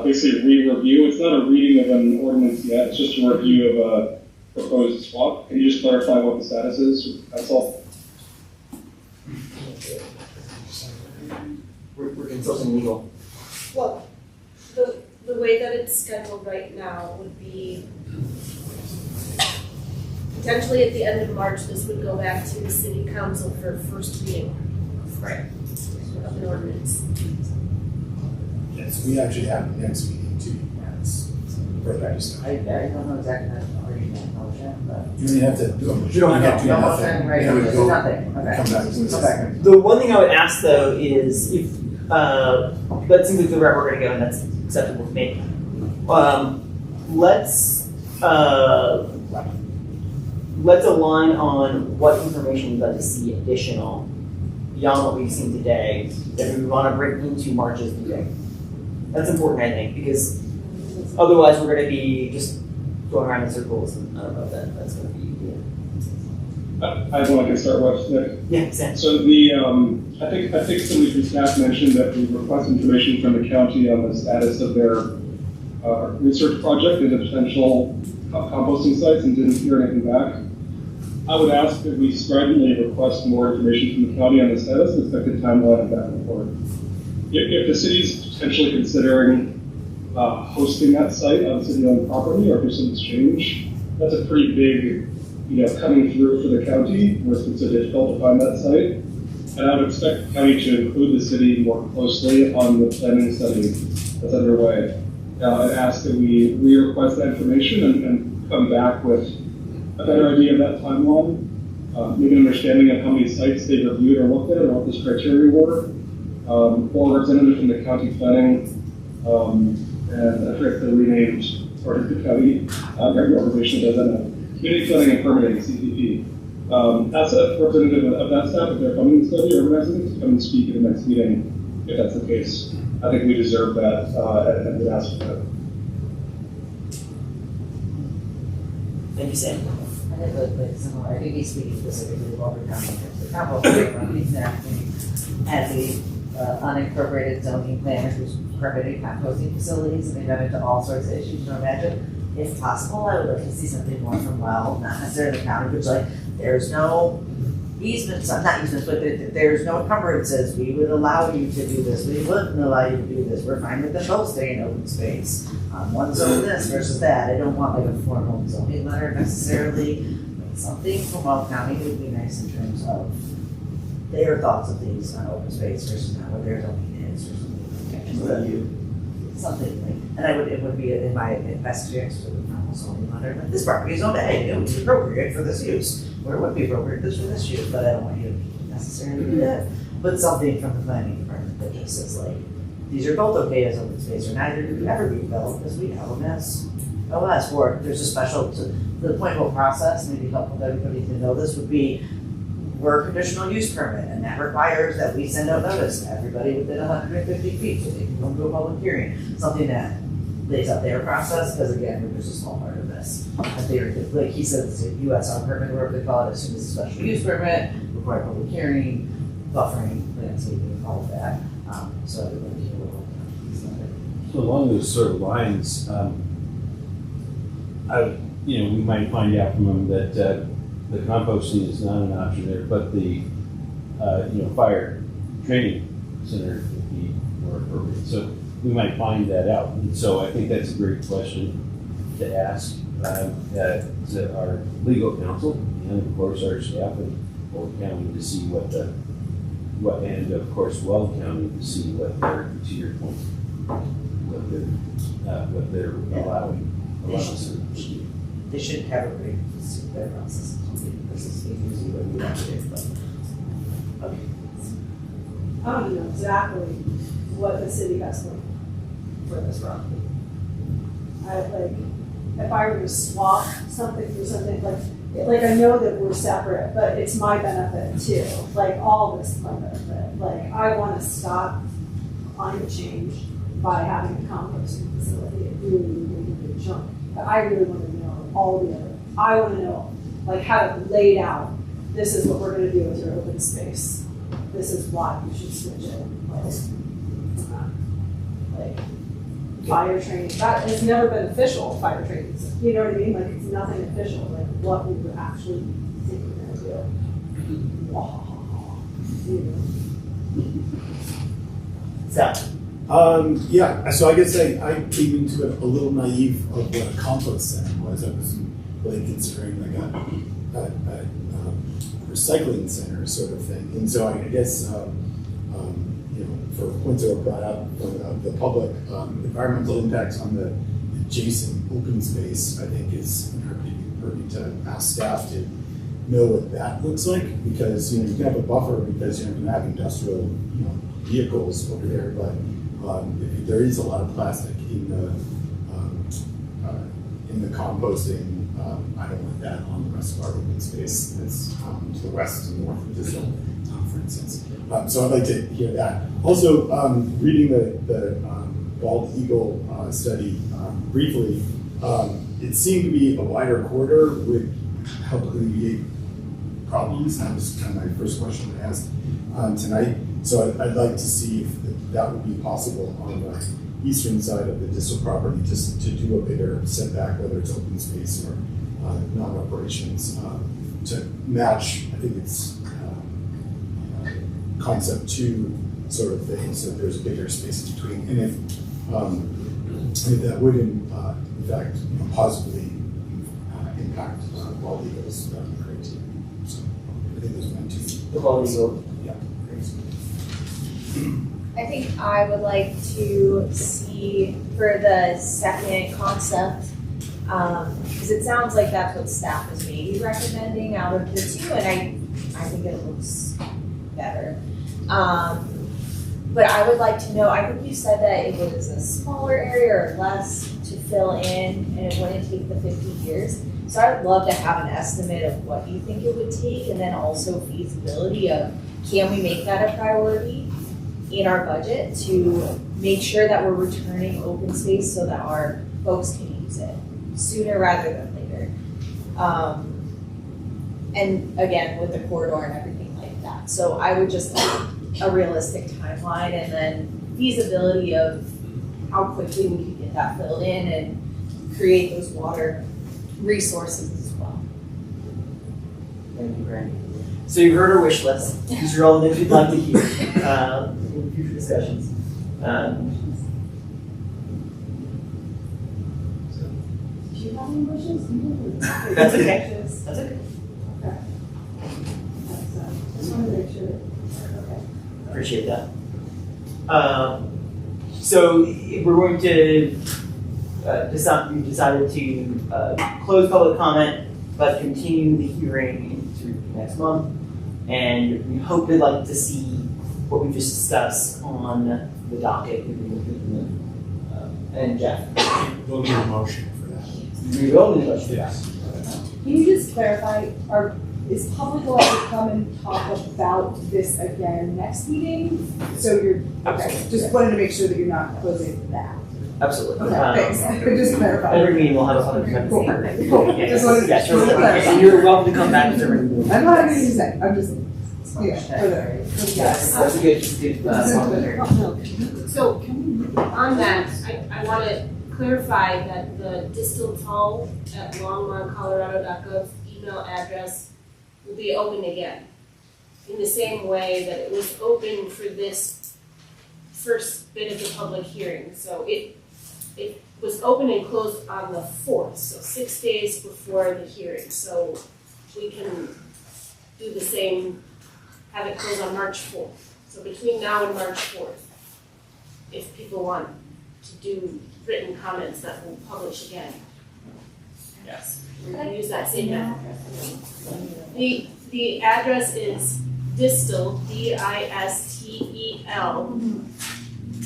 basically a re-review. It's not a reading of an ordinance yet, it's just a review of a proposed swap. Can you just clarify what the status is? That's all. We're consulting legal. Well, the way that it's scheduled right now would be potentially at the end of March, this would go back to the City Council for first reading. Right. Of the ordinance. Yes, we actually have the next meeting too. That's further discussion. I don't know exactly how to origin that motion, but. You don't have to do a motion. You don't have to do no nothing. motion, right? It would There's go- nothing. Okay. Come back to this. Okay. The one thing I would ask though is if that seems like the route we're going to go, and that's acceptable to me. Let's align on what information we'd like to see additional beyond what we've seen today that we want to bring into March's meeting. That's important, I think, because otherwise we're going to be just going around in circles, and I don't know if that's gonna be. I have one I can start with. Nick. Yeah, exactly. So I think somebody from staff mentioned that we request information from the county on the status of their research project into potential composting sites and didn't hear anything back. I would ask that we stridently request more information from the county on the status and expected timeline of that report. If the city's potentially considering hosting that site on city-owned property, or if there's some exchange, that's a pretty big, coming through for the county, where it's been so difficult to find that site. And I would expect the county to include the city more closely on the planning study that's underway. And ask that we re-request that information and come back with a better idea of that timeline, maybe an understanding of how many sites they reviewed or looked at, or what this criteria were, or a representative from the county planning, and I forget the renamed, or the county organization that does that. Community Planning and Permitting, CPP. Ask a representative of that staff, if they're funding the study, organizing it, to come and speak at the next meeting, if that's the case. I think we deserve that, and would ask for that. Thank you, Sam. I think like similar. I think he's speaking specifically to Walker County. The composting companies acting as the unincorporated zoning planners who's permitted composting facilities, and they've done it to all sorts of issues. You can imagine. If possible, I would like to see something more from not necessarily the county, but like there's no easements, not easements, but there's no encumbrances. We would allow you to do this. We wouldn't allow you to do this. We're fine with them both staying in open space. One zone this versus that. I don't want like a formal zoning letter necessarily, but something from Weld County would be nice in terms of their thoughts of things on open space versus not what their zoning is or something like that. Something like, and it would be in my best experience with a formal zoning letter. Like, this property is owned, hey, it would be appropriate for this use, or it would be appropriate for this use, but I don't want you to necessarily do that. But something from the planning department that just says like, these are both okay as open space, or neither do ever be developed because we have them as OS, or there's a special, to the point of process, maybe helpful for everybody to know this would be, we're a conditional use permit, and that requires that we send out notice to everybody within 150 feet so they can go to a public hearing. Something that lays out their process, because again, we're just a small part of this. If they're, like he said, it's a USR permit, or whatever they call it, as soon as a special use permit, require public hearing, buffering, landscaping, all of that. So everybody can look at So along those sort of lines, we might find out from them that the composting is not an option there, but the fire training center would be more appropriate. So we might find that out. And so I think that's a great question to ask to our legal counsel and of course our staff in Weld County to see and of course Weld County to see what they're, to your point, what they're allowing us to do. They shouldn't have a great their process. This is easy what you want to do, but okay. I don't know exactly what the city has planned for this property. If I were to swap something for something, like I know that we're separate, but it's my benefit too. Like all this is my benefit. Like I want to stop climate change by having a composting facility. It really, really big jump. But I really want to know all the other. I want to know like how it laid out. This is what we're going to do with your open space. This is why you should switch it. Like fire training. That has never been official, fire training. You know what I mean? Like it's nothing official. Like what we would actually think we're going to do. So I guess I came into it a little naive of what a compost center was. I was really considering like a recycling center sort of thing. And so I guess, for points that were brought up from the public, environmental impacts on the adjacent open space, I think is important to ask staff to know what that looks like, because you can have a buffer because you're going to have industrial vehicles over there, but if there is a lot of plastic in the composting, I don't want that on the rest of our open space that's to the west and north of Distill, for instance. So I'd like to hear that. Also, reading the Bald Eagle study briefly, it seemed to be a wider corridor would help alleviate problems. That was kind of my first question I asked tonight. So I'd like to see if that would be possible on the eastern side of the distal property, just to do a bigger setback, whether it's open space or non-operations, to match, I think it's concept 2 sort of thing, so there's a bigger space in between. And if that would in fact positively impact quality of those, that would be great too. So I think those are my 2. The quality of, yeah. I think I would like to see for the second concept, because it sounds like that's what staff is maybe recommending out of the 2, and I think it looks better. But I would like to know, I think you said that it was a smaller area or less to fill in, and it wouldn't take the 50 years. So I would love to have an estimate of what you think it would take, and then also feasibility of, can we make that a priority in our budget to make sure that we're returning open space so that our folks can use it sooner rather than later. And again, with the corridor and everything like that. So I would just like a realistic timeline and then feasibility of how quickly we can get that filled in and create those water resources as well. Thank you, Brandy. So you've heard our wish list. These are all the things we'd like to hear in future discussions. Do you have any wishes? That's okay. That's okay. Okay. Just want to make sure. Okay. Appreciate that. So if we're going to we've decided to close public comment, but continue the hearing through next month. And we hope they'd like to see what we just discussed on the docket. And Jeff. We'll need a motion for that. We will need a motion for that. Yes. Can you just clarify, is public allowed to come and talk about this again next meeting? So you're, okay, just wanted to make sure that you're not closing that. Absolutely. Okay, thanks. Just clarify. Every meeting will have a public comment. Cool. Yeah, Just wanted to yeah, and you're welcome to come back if every meeting. I'm not having anything to say, I'm just, yeah, for the, Yes, that's a good So on that, I want to clarify that the distal toll at longmontcolorado.gov email address will be open again in the same way that it was open for this first bit of the public hearing. So it was open and closed on the 4th, so 6 days before the hearing. So we can do the same, have it close on March 4th. So between now and March 4th, if people want to do written comments, that will publish again. Yes. We can use that same address. The address is distal, DISTEL,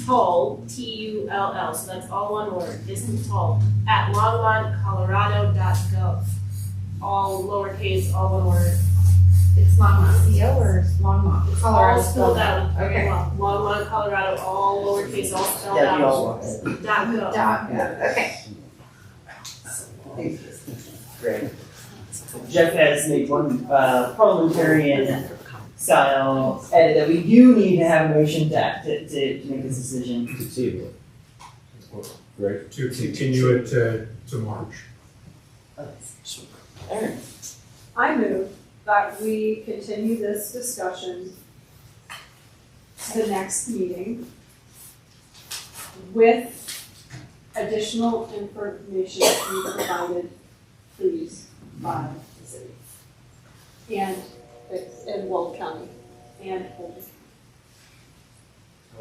toll, TULL, so that's all one word, distal toll, at longmontcolorado.gov. All lowercase, all one word. It's Longmont CO or Longmont? It's all spelled out. Okay. Longmont, Colorado, all lowercase, all spelled Yeah, out. you all want it. .gov. Okay. Great. Jeff has made one parliamentarian style edit that we do need to have a motion to make this decision. To table it. Right? To continue it to March. Aaron. I move that we continue this discussion to the next meeting with additional information to be provided, please, by the city and Weld County and Holden.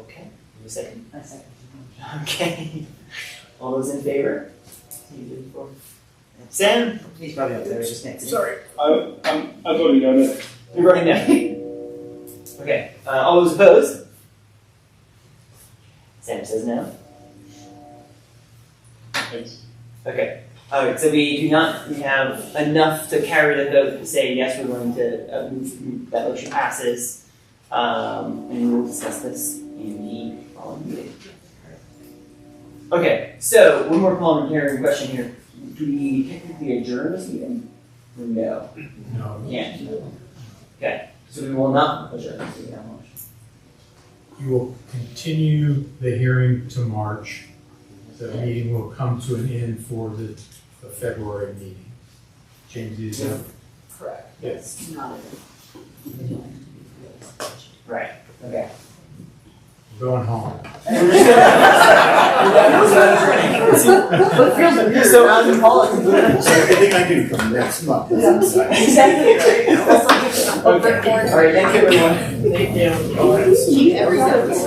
Okay. You a second? I second. Okay. All those in favor? Sam? He's probably up there. Just can't see. Sorry. I'm voting no. You're voting no. Okay. All those opposed? Sam says no. Thanks. Okay. All right. So we have enough to carry the vote to say yes, we're going to move that motion passes, and we'll discuss this in the following meeting. Okay. So one more parliamentarian question here. do we technically adjourn this meeting? No. No. Can't. Okay, so we will not adjourn this meeting. You will continue the hearing to March. The meeting will come to an end for the February meeting. Change these up. Correct. Yes. Not Right, okay. Going home. So out in politics. Everything I do from next month. Exactly, right? Okay, all right, thank you everyone. Keep everything.